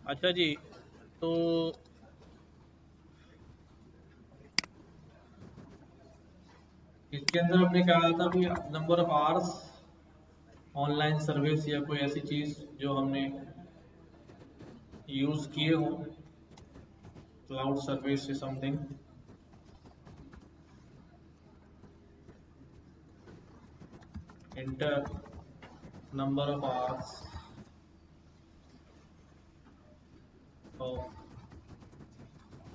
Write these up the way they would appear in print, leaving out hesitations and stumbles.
अच्छा जी। तो इसके अंदर हमने कहा था कि number of hours online service या कोई ऐसी चीज जो हमने यूज किए हो, क्लाउड सर्विस या something. Inter number of hours of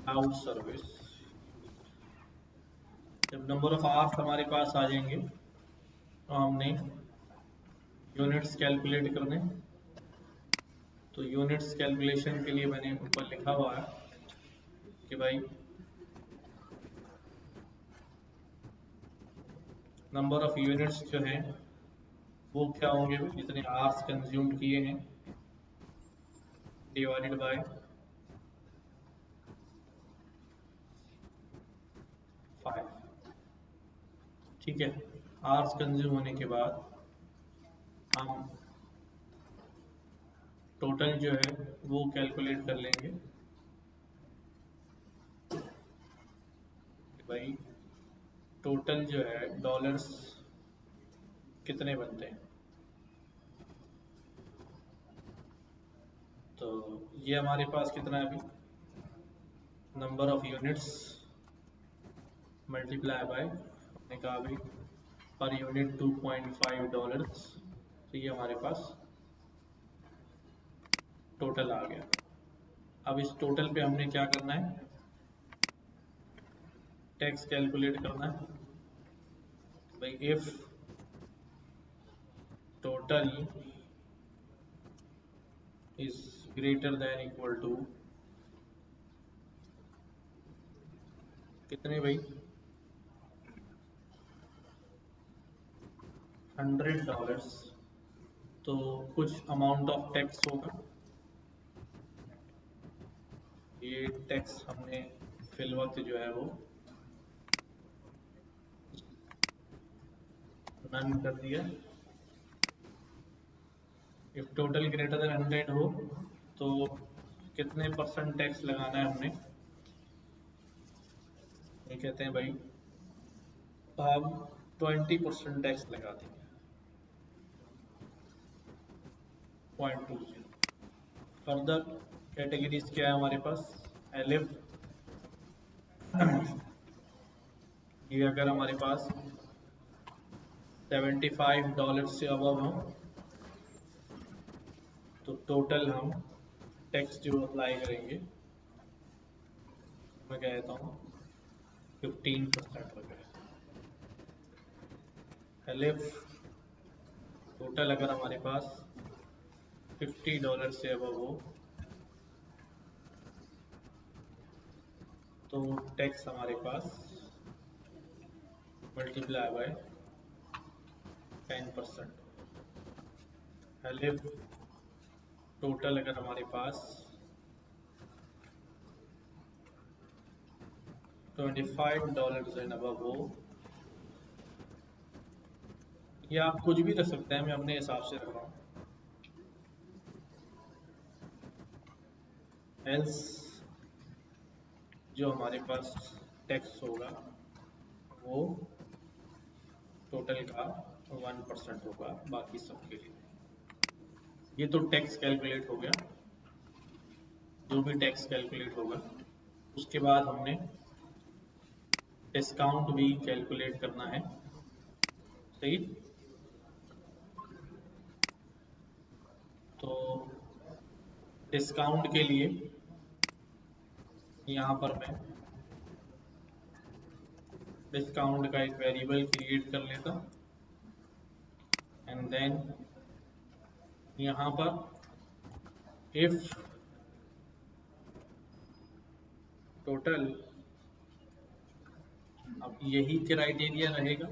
cloud service. जब नंबर ऑफ आवर्स हमारे पास आ जाएंगे तो हमने यूनिट्स कैलकुलेट करने। तो यूनिट्स कैलकुलेशन के लिए मैंने ऊपर लिखा हुआ है कि भाई नंबर ऑफ यूनिट्स जो है वो क्या होंगे, जितने आवर्स कंज्यूम किए हैं डिवाइडेड बाय 5। ठीक है। आवर्स कंज्यूम होने के बाद हम टोटल जो है वो कैलकुलेट कर लेंगे कि भाई टोटल जो है डॉलर्स कितने बनते हैं। तो ये हमारे पास कितना है अभी, number of units multiply by, हमने कहा अभी पर यूनिट $2.5। तो ये हमारे पास टोटल आ गया। अब इस टोटल पे हमने क्या करना है, टैक्स कैलकुलेट करना है। भाई if total is greater than equal to कितने भाई, $100। तो कुछ अमाउंट ऑफ टैक्स होगा। ये टैक्स हमने फिल वक्त जो है वो नन कर दिया। इफ टोटल ग्रेटर देन 100 हो तो कितने परसेंट टैक्स लगाना है हमने, ये कहते हैं भाई हम 20% टैक्स लगा देंगे, 0.20। फर्दर कैटेगरीज क्या है हमारे पास, एलिफ। ये अगर हमारे पास $75 से अबव हो तो टोटल हम टैक्स जो अप्लाई करेंगे मैं कहता हूँ 15% वगैरह। एलिफ टोटल अगर हमारे पास $50 से अबव हो तो टैक्स हमारे पास मल्टीप्लाई बाय 10%। एलिफ टोटल अगर हमारे पास $25 एंड अबव हो, या आप कुछ भी रख सकते हैं, मैं अपने हिसाब से रख रहा हूँ। एल्स जो हमारे पास टैक्स होगा वो टोटल का 1% होगा बाकी सब के लिए। ये तो टैक्स कैलकुलेट हो गया, जो भी टैक्स कैलकुलेट होगा उसके बाद हमने डिस्काउंट भी कैलकुलेट करना है। सही। तो डिस्काउंट के लिए यहाँ पर मैं डिस्काउंट का एक वेरिएबल क्रिएट कर लेता हूँ एंड देन यहाँ पर इफ टोटल, अब यही क्राइटेरिया रहेगा,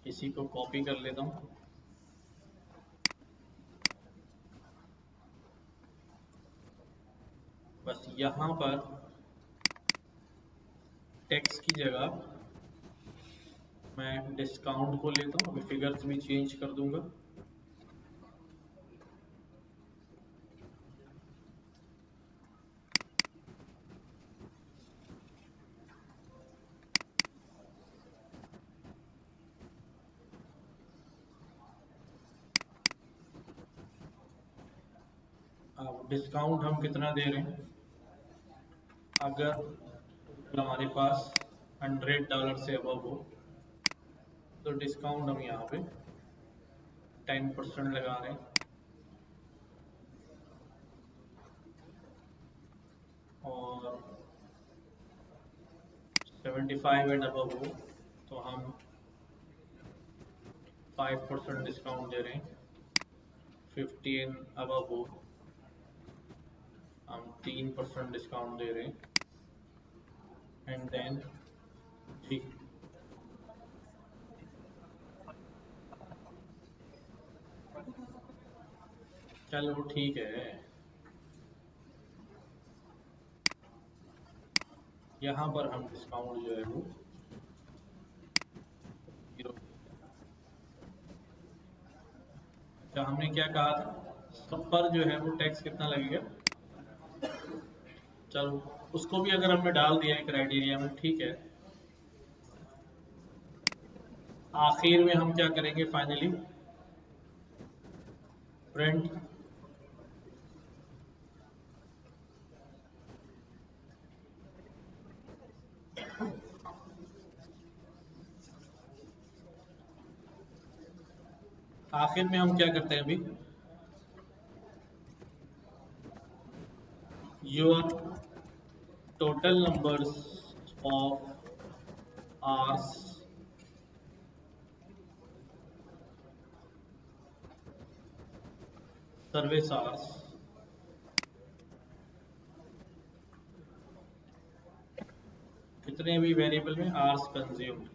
इसी को कॉपी कर लेता हूँ। बस यहाँ पर टैक्स की जगह मैं डिस्काउंट को लेता हूँ, अभी फिगर्स भी चेंज कर दूंगा। डिस्काउंट हम कितना दे रहे हैं? अगर हमारे पास $100 से अबव हो तो डिस्काउंट हम यहाँ पे 10% लगा रहे हैं, और 75 एंड अबव हो तो हम 5% डिस्काउंट दे रहे हैं, 50 एंड अबव हो हम 3% डिस्काउंट दे रहे हैं, एंड देन जी चलो ठीक है। यहाँ पर हम डिस्काउंट जो है वो 0। अच्छा, हमने क्या कहा था, सब पर जो है वो टैक्स कितना लगेगा? चलो उसको भी अगर हमने डाल दिया है क्राइटेरिया में, ठीक है। आखिर में हम क्या करेंगे फाइनली? प्रिंट आखिर में हम क्या करते हैं अभी? Your total numbers of hours service hours कितने भी वेरिएबल में आवर्स कंज्यूम्ड।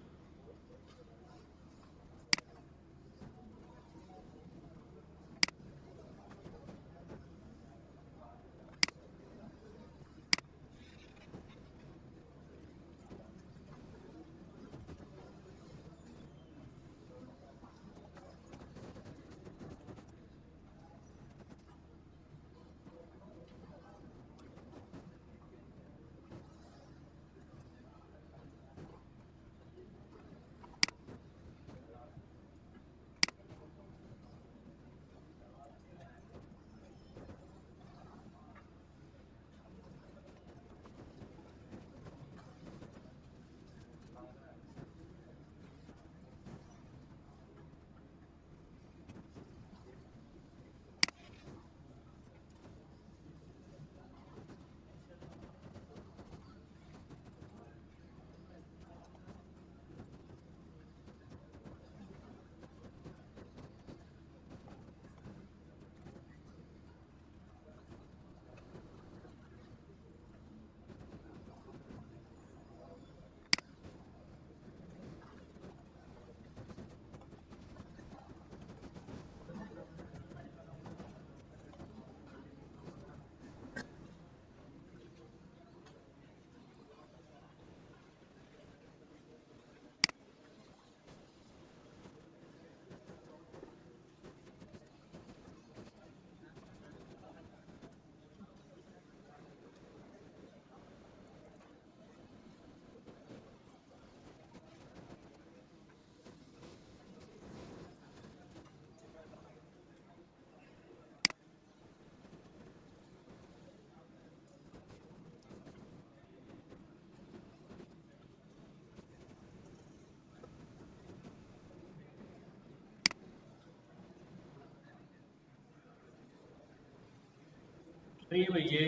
तो ये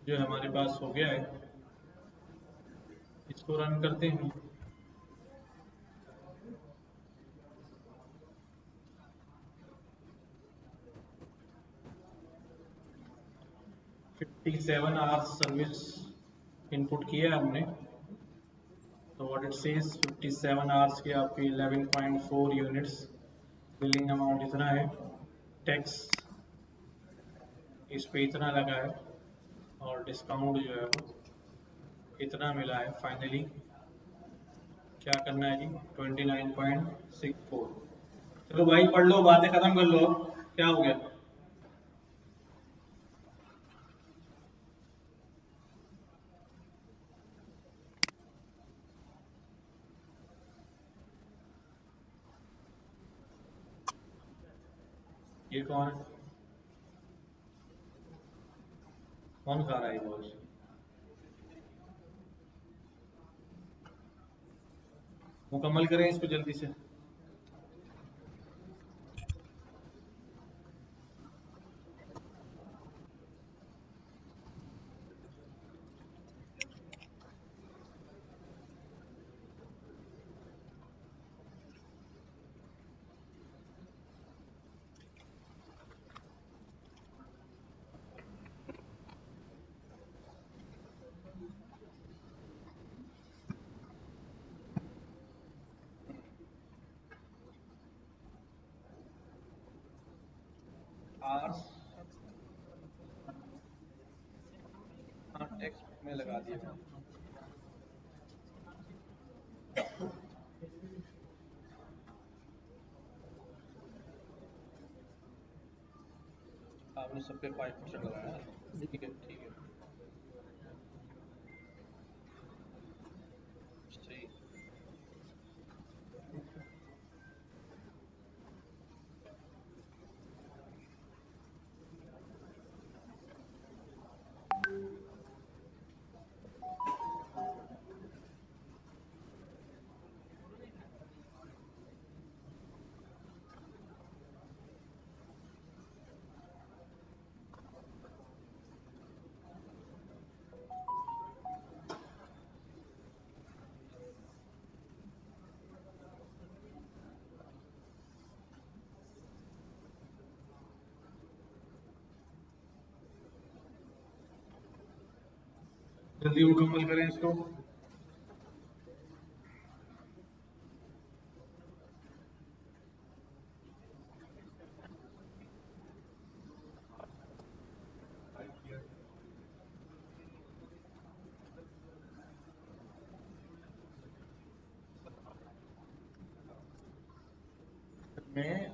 जो हमारे पास हो गया है, इसको रन करते हैं। फिफ्टी 7 आवर्स सर्विस इनपुट किया है हमने, तो व्हाट इट सेज 57 आवर्स के आपके 11.4 यूनिट्स, बिलिंग अमाउंट इतना है, टैक्स इस पे इतना लगा है, और डिस्काउंट जो है वो इतना मिला है। फाइनली क्या करना है जी? 29.64। चलो भाई पढ़ लो, बातें खत्म कर लो। क्या हो गया? ये कौन है? कौन खा रहा है बॉस? मुकम्मल करें इसको जल्दी से। आर्स, हाँ टेक्स्ट में लगा दिया मैंने। आपने सब पे 5% लगाया है, ठीक है ठीक है, सही। जल्दी मुकम्मल करें इसको। में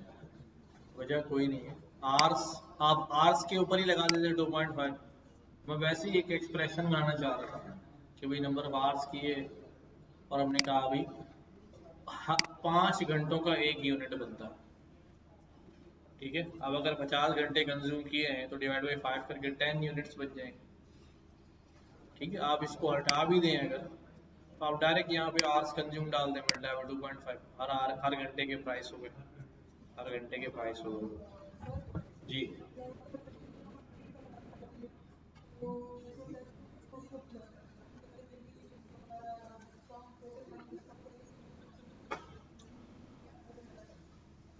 वजह कोई नहीं है। आर्स, आप आर्स के ऊपर ही लगा देते 2.5। मैं वैसे ही एक एक्सप्रेशन लाना चाह रहा था कि भाई नंबर ऑफ आर्स किए, और हमने कहा अभी 5 घंटों का एक यूनिट बनता है, ठीक है। अब अगर 50 घंटे कंज्यूम किए हैं तो डिवाइड बाई 5 करके 10 यूनिट्स बच जाएंगे, ठीक है। आप इसको हटा भी दें अगर, तो आप डायरेक्ट यहाँ पे आवर्स कंज्यूम डाल दें मल्टीप्लाई बाय 2.5, हर घंटे के प्राइस हो गए, हर घंटे के प्राइस हो गए जी।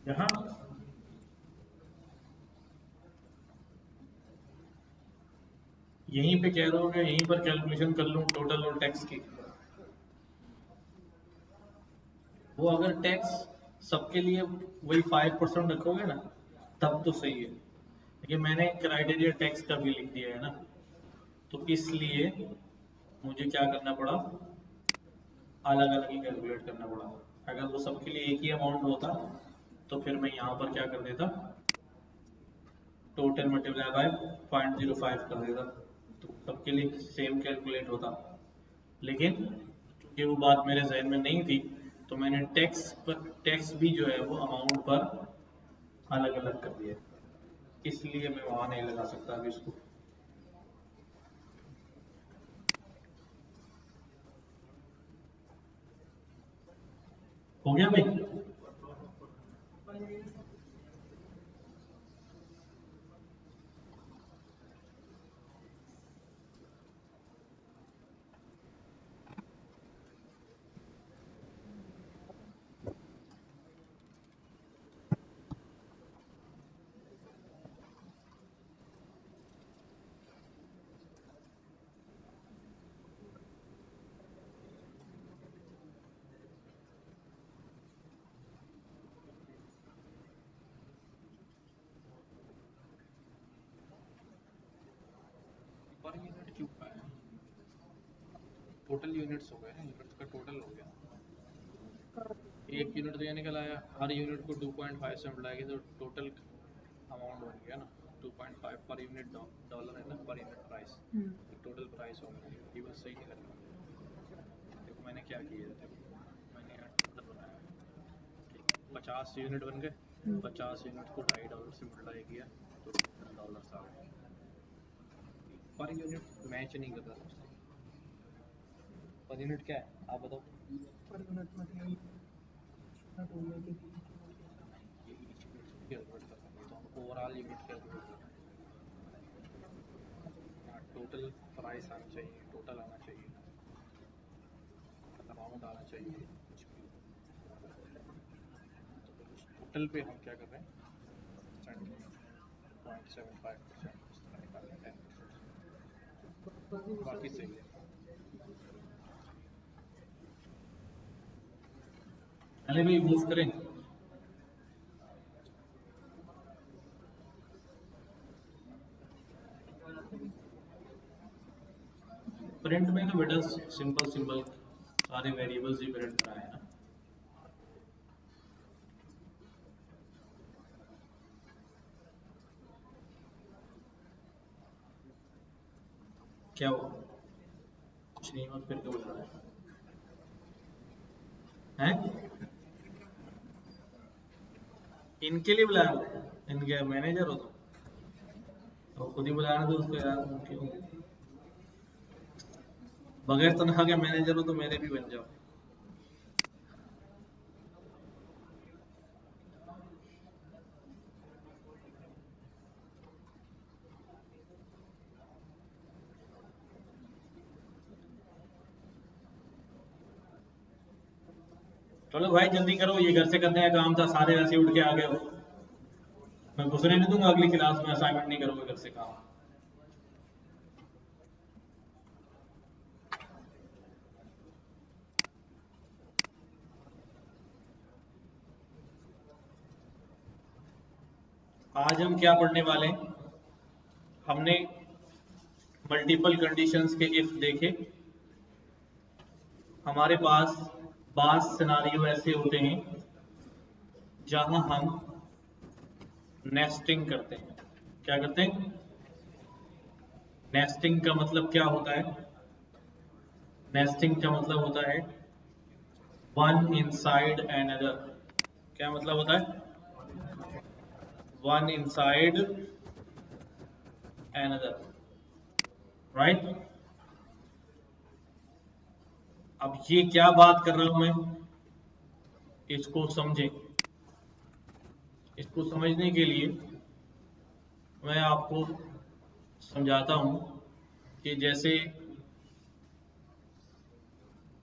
यहाँ यहीं पे कह रहा हूँ कि यहीं पर कैलकुलेशन कर लूँ टोटल और टैक्स की। वो अगर टैक्स सबके लिए वही 5% रखोगे ना, तब तो सही है। लेकिन मैंने क्राइटेरिया टैक्स का भी लिख दिया है ना, तो इसलिए मुझे क्या करना पड़ा, अलग अलग ही कैलकुलेट करना पड़ा। अगर वो सबके लिए एक ही अमाउंट होता तो फिर मैं यहाँ पर क्या कर देता, टोटल मल्टीप्लाई बाय 0.05 कर देता, तो सबके लिए सेम कैलकुलेट होता। लेकिन क्योंकि वो बात मेरे जहन में नहीं थी, तो मैंने टैक्स भी जो है वो अमाउंट पर अलग अलग कर दिया, इसलिए मैं वहां नहीं लगा सकता अभी इसको। हो गया भाई? पर यूनिट क्यों का है? टोटल यूनिट्स हो गए ना, यूनिट्स का टोटल हो गया। एक यूनिट तो ये निकल आया, हर यूनिट को 2.5 से मिलाएंगे तो टोटल अमाउंट बन गया ना। 2.5 पर यूनिट डॉलर है ना, per unit price, total price हो गया। ये बस सही नहीं लगा। देखो मैंने क्या किया, देखो मैंने यहाँ टोटल बनाया, 50 यूनिट बन गए, 50 यूनिट को $2.5 से मल्टीप्लाई किया तो $10 आ गए। पर यूनिट मैच नहीं कर रहा। पर यूनिट क्या है आप बताओ। पर यूनिट मतलब ओवरऑल यूनिट कैलकुलेट करना है, टोटल प्राइस आना चाहिए, टोटल आना चाहिए, अमाउंट आना चाहिए, टोटल पे हम क्या कर रहे हैं 0.75% निकाल रहे हैं, 10%, बाकी सही है। पहले भी मूव करें। प्रिंट में तो बेटा सिंपल सिंपल सारे वेरिएबल्स ही प्रिंट कराए हैं ना। क्या हुआ कुछ नहीं हुआ फिर क्यों बुला रहे हैं? इनके लिए बुला रहे हैं, इनके मैनेजर हो तो खुद ही बुलाना तो उसको यार क्यों बगैर तनख्वाह के मैनेजर हो तो मेरे भी बन जाओ। चलो भाई जल्दी करो, ये घर से करने का काम था, सारे ऐसे उठ के आ गए हो। मैं घुसने नहीं दूंगा अगली क्लास में, असाइनमेंट नहीं करोगे घर से काम। आज हम क्या पढ़ने वाले हैं? हमने मल्टीपल कंडीशंस के इफ देखे। हमारे पास बास सिनारियो ऐसे होते हैं जहां हम नेस्टिंग करते हैं। क्या करते हैं? नेस्टिंग का मतलब क्या होता है? नेस्टिंग का मतलब होता है वन इनसाइड अनदर। क्या मतलब होता है? One inside another, right. अब ये क्या बात कर रहा हूं मैं, इसको समझें। इसको समझने के लिए मैं आपको समझाता हूं कि जैसे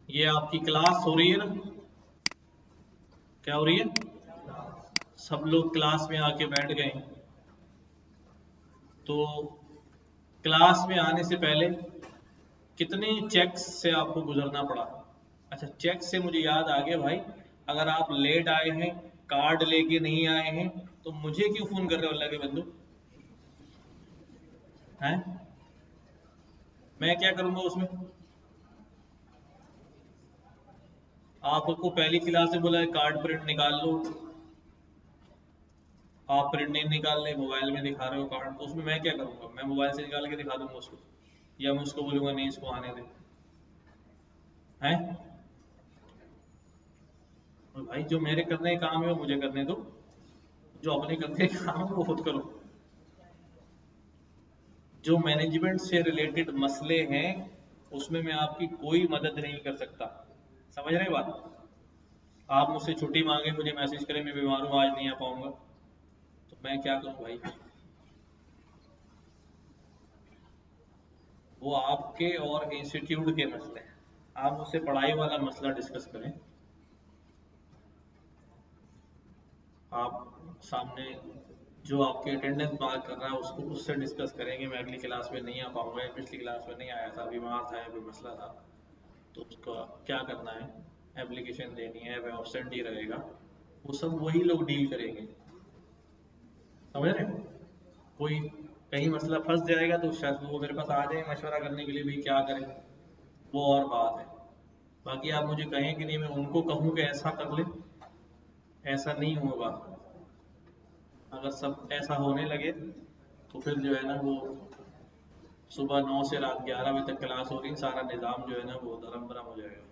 ये आपकी क्लास हो रही है ना, क्या हो रही है? सब लोग क्लास में आके बैठ गए, तो क्लास में आने से पहले कितने चेक्स से आपको गुजरना पड़ा? अच्छा, चेक से मुझे याद आ गया भाई, अगर आप लेट आए हैं, कार्ड लेके नहीं आए हैं, तो मुझे क्यों फोन कर रहे हो अल्लाह के बंदू? हैं? मैं क्या करूंगा उसमें? आपको पहली क्लास से बोला है कार्ड प्रिंट निकाल लो, आप प्रिंट नहीं निकाल रहे, मोबाइल में दिखा रहे हो कार्ड, तो उसमें मैं क्या करूंगा? मैं मोबाइल से निकाल के दिखा दूंगा उसको, या मैं उसको बोलूंगा नहीं इसको आने दे? हैं? और भाई जो मेरे करने का काम है वो मुझे करने दो, जो अपने करने का काम है वो खुद करो। जो मैनेजमेंट से रिलेटेड मसले हैं उसमें मैं आपकी कोई मदद नहीं कर सकता। समझ रहे बात? आप मुझसे छुट्टी मांगे, मुझे मैसेज करें मैं बीमार हूँ आज नहीं आ पाऊंगा, तो मैं क्या करूँ भाई? वो आपके और इंस्टीट्यूट के मसले हैं, आप मुझसे पढ़ाई वाला मसला डिस्कस करें। आप सामने जो आपके अटेंडेंस मार्क कर रहा है उसको उससे डिस्कस करेंगे, मैं अगली क्लास में नहीं आ पाऊंगा, या पिछली क्लास में नहीं आया था, बीमार था या कोई मसला था, तो उसका क्या करना है, एप्लीकेशन देनी है, वह ऑब्सेंट ही रहेगा, वो सब वही लोग डील करेंगे। समझ रहे हैं? कोई कहीं मसला फंस जाएगा तो शायद वो मेरे पास आ जाए मशवरा करने के लिए भी क्या करें, वो और बात है। बाकी आप मुझे कहें कि नहीं, मैं उनको कहूँ कि ऐसा कर ले, ऐसा नहीं होगा। अगर सब ऐसा होने लगे तो फिर जो है ना वो सुबह 9 से रात 11 बजे तक क्लास हो रही, सारा निज़ाम जो है ना वो धर्म भरम हो जाएगा।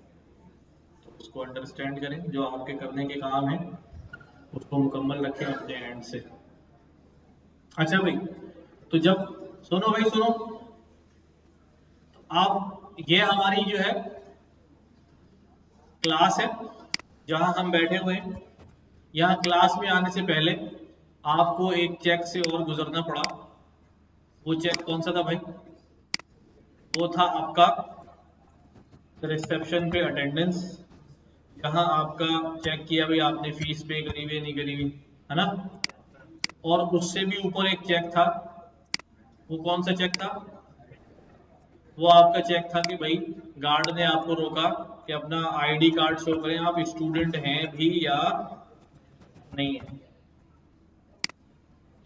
तो उसको अंडरस्टैंड करें, जो आपके करने के काम है उसको मुकम्मल रखें अपने एंड से। अच्छा भाई, तो जब सुनो भाई सुनो, अब ये हमारी जो है क्लास है जहां हम बैठे हुए हैं। यहाँ क्लास में आने से पहले आपको एक चेक से और गुजरना पड़ा। वो चेक कौन सा था भाई? वो था आपका रिसेप्शन पे अटेंडेंस। यहाँ आपका चेक किया भाई आपने फीस पे करी हुई नहीं करी हुई, है ना। और उससे भी ऊपर एक चेक था। वो कौन सा चेक था? वो आपका चेक था कि भाई गार्ड ने आपको रोका कि अपना आईडी कार्ड शो करें, आप स्टूडेंट हैं भी या नहीं है।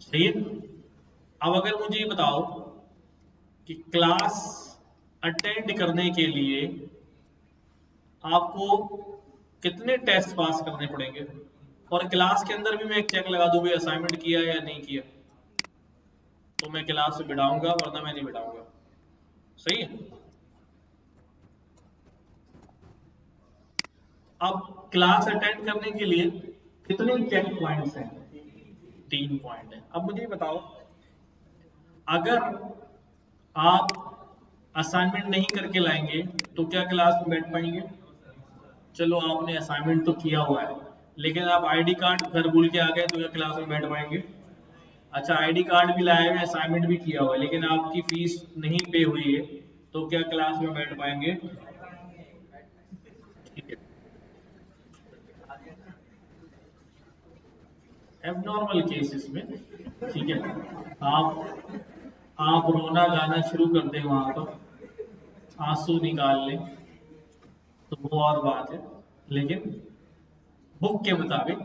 सही है। अब अगर मुझे ये बताओ कि क्लास अटेंड करने के लिए आपको कितने टेस्ट पास करने पड़ेंगे, और क्लास के अंदर भी मैं एक चेक लगा दूं भाई असाइनमेंट किया या नहीं किया, तो मैं क्लास में बिठाऊंगा वरना मैं नहीं बिठाऊंगा। सही है। अब क्लास अटेंड करने के लिए कितने चेक पॉइंट्स हैं? 3 पॉइंट है। अब मुझे बताओ अगर आप असाइनमेंट नहीं करके लाएंगे तो क्या क्लास में बैठ पाएंगे? चलो आपने असाइनमेंट तो किया हुआ है लेकिन आप आईडी कार्ड घर भूल के आ गए तो क्या क्लास में बैठ पाएंगे? अच्छा आईडी कार्ड भी लाए हुए असाइनमेंट भी किया हुआ है लेकिन आपकी फीस नहीं पे हुई है तो क्या क्लास में बैठ पाएंगे? ठीक है। एबनॉर्मल केसेस में ठीक है, आप रोना गाना शुरू कर दें वहां पर, आंसू निकाल लें तो वो और बात है, लेकिन बुक के मुताबिक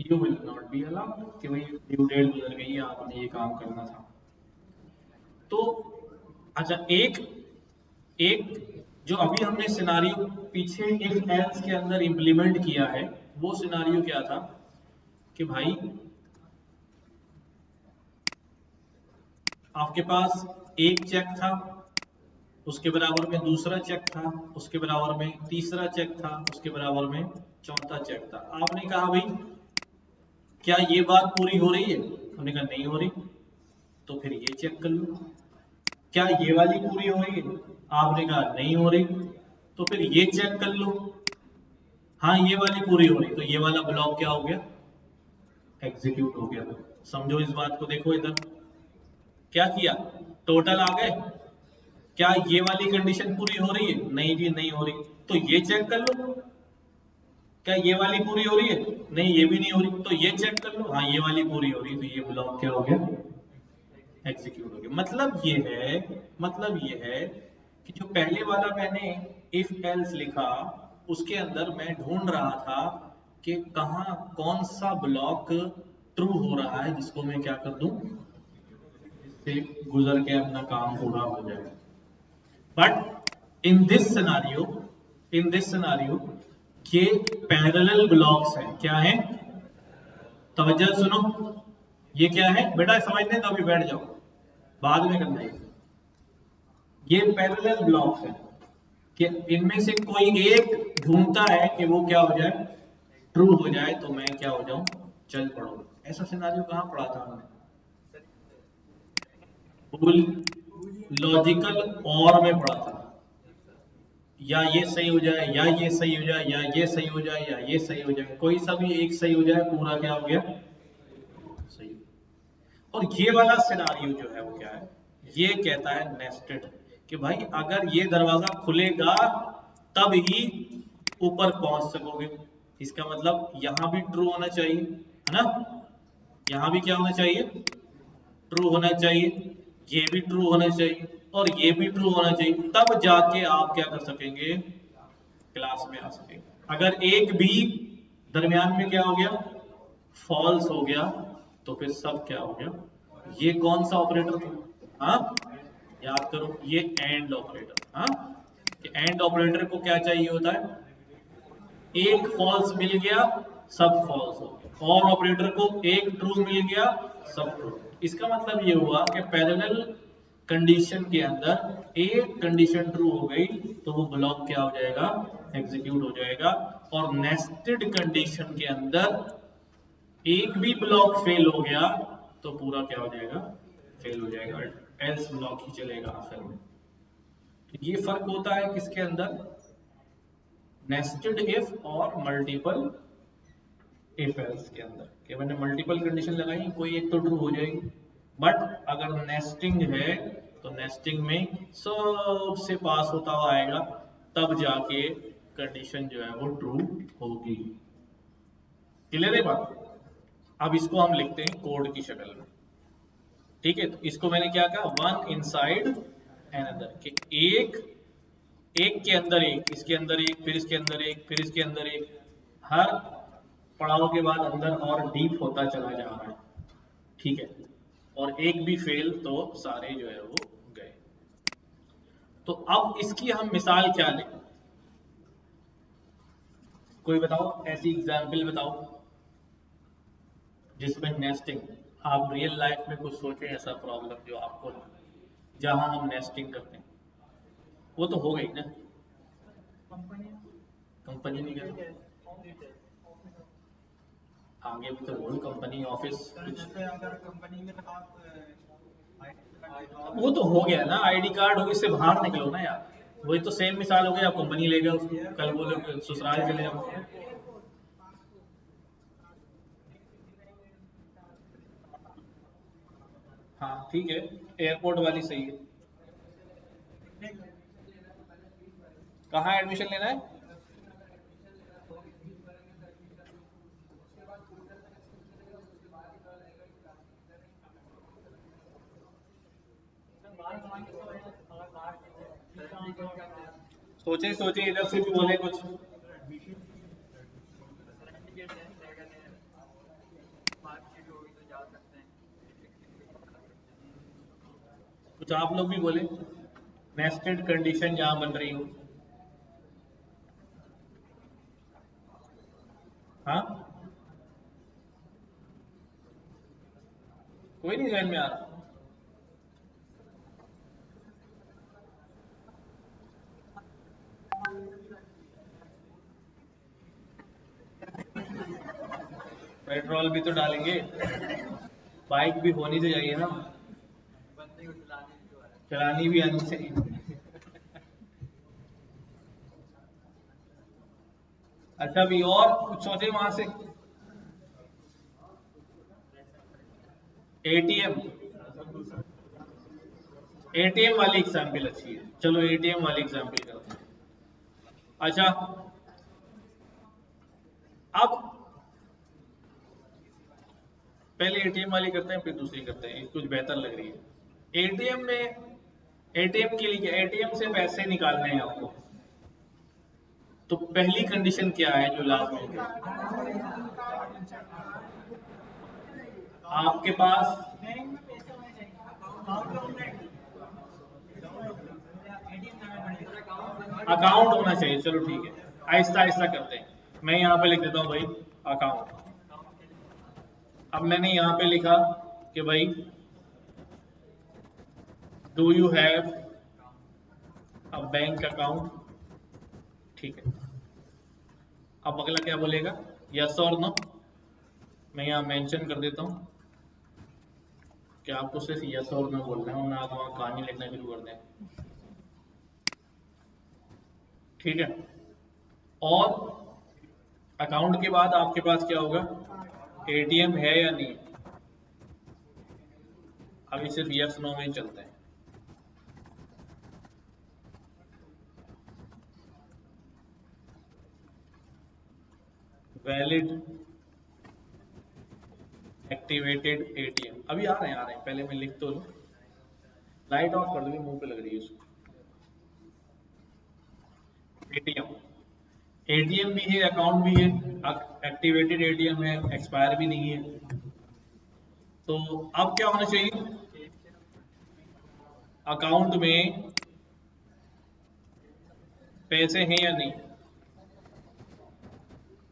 you will not be allowed कि भाई ड्यू डेट गुजर गई है आपने ये काम करना था। तो अच्छा एक एक जो अभी हमने सिनारियो पीछे इफ एल्स के अंदर इंप्लीमेंट किया है वो सिनारियो क्या था कि भाई आपके पास एक चेक था, उसके बराबर में दूसरा चेक था, उसके बराबर में तीसरा चेक था, उसके बराबर में चौथा चेक था। आपने कहा भाई क्या ये बात पूरी हो रही है? उन्होंने कहा नहीं हो रही। तो फिर ये चेक कर लो। क्या ये वाली पूरी हो रही है? आपने कहा नहीं हो रही। तो फिर ये चेक कर लो। हाँ ये वाली पूरी हो रही, तो ये वाला ब्लॉक क्या हो गया? एग्जीक्यूट हो गया। समझो इस बात को, देखो इधर क्या किया, टोटल आ गए। क्या ये वाली कंडीशन पूरी हो रही है? नहीं जी नहीं हो रही। तो ये चेक कर लो। क्या ये वाली पूरी हो रही है? नहीं ये भी नहीं हो रही। तो ये चेक कर लो। हाँ ये वाली पूरी हो रही है, तो ये ब्लॉक क्या हो गया? एग्जीक्यूट हो गया। मतलब ये है कि जो पहले वाला मैंने इफ एल्स लिखा उसके अंदर मैं ढूंढ रहा था कि कहाँ कौन सा ब्लॉक ट्रू हो रहा है जिसको मैं क्या कर दूं, इससे गुजर के अपना काम पूरा हो जाए। बट इन दिस सिनारियो ये पैरेलल ब्लॉक्स हैं। क्या है? तवज्जो सुनो, ये क्या है बेटा? समझने तो अभी बैठ जाओ, बाद में करना है। ये पैरेलल ब्लॉक्स हैं कि इनमें से कोई एक ढूंढता है कि वो क्या हो जाए, ट्रू हो जाए, तो मैं क्या हो जाऊं, चल पड़ो। ऐसा सिनारियो कहां पढ़ा था हमने? लॉजिकल और में पढ़ा था। या ये सही हो जाए या ये सही हो जाए या ये सही हो जाए या ये सही हो जाए, कोई सा भी एक सही हो जाए पूरा क्या हो गया, सही। और ये वाला सिनारियो जो है वो क्या है, ये कहता है नेस्टेड, कि भाई अगर ये दरवाजा खुलेगा तब ही ऊपर पहुंच सकोगे। इसका मतलब यहां भी ट्रू होना चाहिए, है ना। यहां भी क्या होना चाहिए, ट्रू होना चाहिए, ये भी ट्रू होना चाहिए और ये भी ट्रू होना चाहिए, तब जाके आप क्या कर सकेंगे, क्लास में आ सकेंगे। अगर एक भी दरमियान में क्या हो गया, फॉल्स हो गया, तो फिर सब क्या हो गया। ये कौन सा ऑपरेटर था? हाँ याद करो, ये एंड ऑपरेटर। हाँ एंड ऑपरेटर को क्या चाहिए होता है, एक फॉल्स मिल गया सब फॉल्स हो गया, और ऑपरेटर को एक ट्रू मिल गया सब ट्रू। इसका मतलब ये हुआ कि पैरेलल कंडीशन के अंदर एक कंडीशन ट्रू हो गई तो वो ब्लॉक क्या हो जाएगा, एग्जीक्यूट हो जाएगा। और नेस्टेड कंडीशन के अंदर एक भी ब्लॉक फेल हो गया तो पूरा क्या हो जाएगा, फेल हो जाएगा, एल्स ब्लॉक ही चलेगा आखिर में। ये फर्क होता है किसके अंदर, नेस्टेड इफ और मल्टीपल इफ एल्स के अंदर, कि मैंने मल्टीपल कंडीशन लगाई, कोई एक तो ट्रू हो जाएगी, बट अगर नेस्टिंग है तो नेस्टिंग में सबसे पास होता हुआ आएगा, तब जाके कंडीशन जो है वो ट्रू होगी। क्लियर है बात? अब इसको हम लिखते हैं कोड की शक्ल में। ठीक है, तो इसको मैंने क्या कहा, वन इनसाइड अनदर, कि एक एक के अंदर एक, इसके अंदर एक, फिर इसके अंदर एक, फिर इसके अंदर एक, हर पड़ाव के बाद अंदर और डीप होता चला जा रहा है। ठीक है, और एक भी फेल तो सारे जो है वो गए। तो अब इसकी हम मिसाल क्या लें, कोई बताओ, ऐसी एग्जाम्पल बताओ जिसमें नेस्टिंग, आप रियल लाइफ में कुछ सोचें ऐसा प्रॉब्लम जो आपको, जहां हम नेस्टिंग करते हैं। वो तो हो गई ना, कंपनी कंपनी नहीं करते, आगे भी तो बोल, कंपनी ऑफिस कुछ, जैसे अगर कंपनी में आप वो तो हो गया ना, आईडी कार्ड हो, इससे बाहर निकलो ना यार, वही तो सेम मिसाल हो गया, आप कंपनी ले गए उसको, कल बोले ससुराल चले जाओ। हाँ ठीक है, एयरपोर्ट वाली सही है। कहाँ एडमिशन लेना है? सोचे सोचे, इधर से भी बोले कुछ। कुछ आप लोग भी बोले, नेस्टेड कंडीशन जहां बन रही हो। हाँ, कोई नहीं जहन में आ रहा। पेट्रोल भी तो डालेंगे, बाइक भी होनी तो चाहिए ना, चलानी भी आनी चाहिए। अच्छा, भी और कुछ सोचे वहां से। एटीएम, एटीएम वाली एग्जाम्पल अच्छी है, चलो एटीएम वाली एग्जाम्पल करते हैं। अच्छा, अब पहले एटीएम वाली करते हैं, फिर दूसरी करते हैं, ये कुछ बेहतर लग रही है। एटीएम में, एटीएम के लिए, एटीएम से पैसे निकालने हैं आपको, तो पहली कंडीशन क्या है जो लाजमी है, आपके पास अकाउंट होना चाहिए। चलो ठीक है, आहिस्ता आहिस्ता करते हैं, मैं यहाँ पे लिख देता हूँ भाई अकाउंट। अब मैंने यहाँ पे लिखा कि भाई do you have a bank account. ठीक है, अब अगला क्या बोलेगा, यस और नो। मैं यहाँ मेंशन कर देता हूँ कि आपको सिर्फ यस और नो बोलना है, वरना आप वहाँ कहानी लिखना शुरू कर दें। ठीक है, और अकाउंट के बाद आपके पास क्या होगा, एटीएम है या नहीं। अभी सिर्फ यस नो में ही चलते हैं। वैलिड एक्टिवेटेड एटीएम, अभी आ रहे हैं, पहले मैं लिख तो लूं। लाइट ऑफ कर दूंगी, मुंह पे लग रही है उसको। एटीएम, एटीएम भी है, अकाउंट भी है, एक्टिवेटेड एटीएम है, एक्सपायर भी नहीं है। तो अब क्या होना चाहिए, अकाउंट में पैसे हैं या नहीं।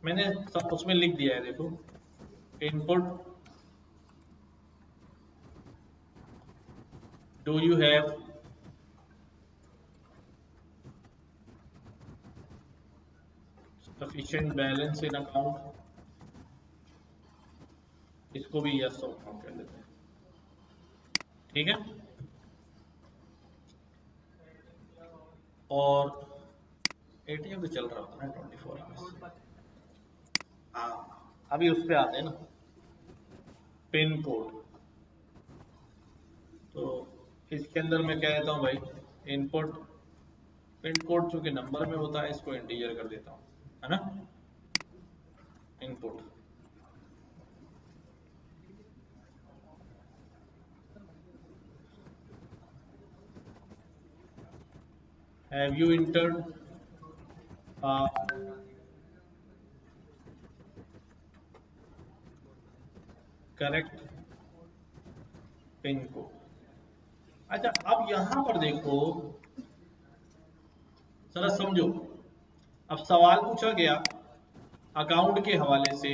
मैंने सब उसमें लिख दिया है, देखो, input do you have sufficient balance in account, इसको भी यस और नो कर देते हैं। ठीक है, और एटीएम तो चल रहा होता है ना 24 आवर्स। हाँ, अभी उस पे आते हैं ना, पिन कोड। तो इसके अंदर मैं कह देता हूँ भाई इनपुट, पिन कोड चूंकि नंबर में होता है इसको इंटीजर कर देता हूँ, है ना, input. Have you entered correct pin code. अच्छा, अब यहां पर देखो, जरा समझो। अब सवाल पूछा गया अकाउंट के हवाले से,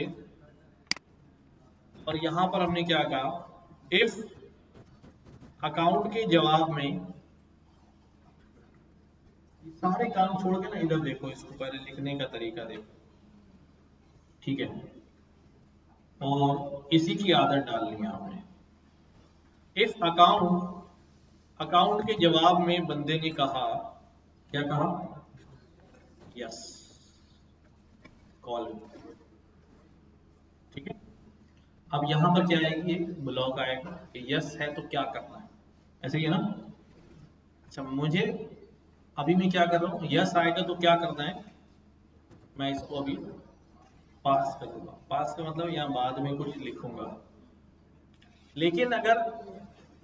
और यहां पर हमने क्या कहा, इफ अकाउंट के जवाब में, सारे काम छोड़ के ना इधर देखो, इसको पहले लिखने का तरीका देखो, ठीक है, और इसी की आदत डालनी है आपने। इफ अकाउंट के जवाब में बंदे ने कहा, क्या कहा, यस, कॉल, ठीक है। अब यहां पर क्या आएगी, एक ब्लॉक आएगा कि यस है तो क्या करना है, ऐसे ही है ना। अच्छा, मुझे अभी मैं क्या कर रहा हूं, यस आएगा तो क्या करना है, मैं इसको अभी पास करूंगा। पास का मतलब यहां बाद में कुछ लिखूंगा, लेकिन अगर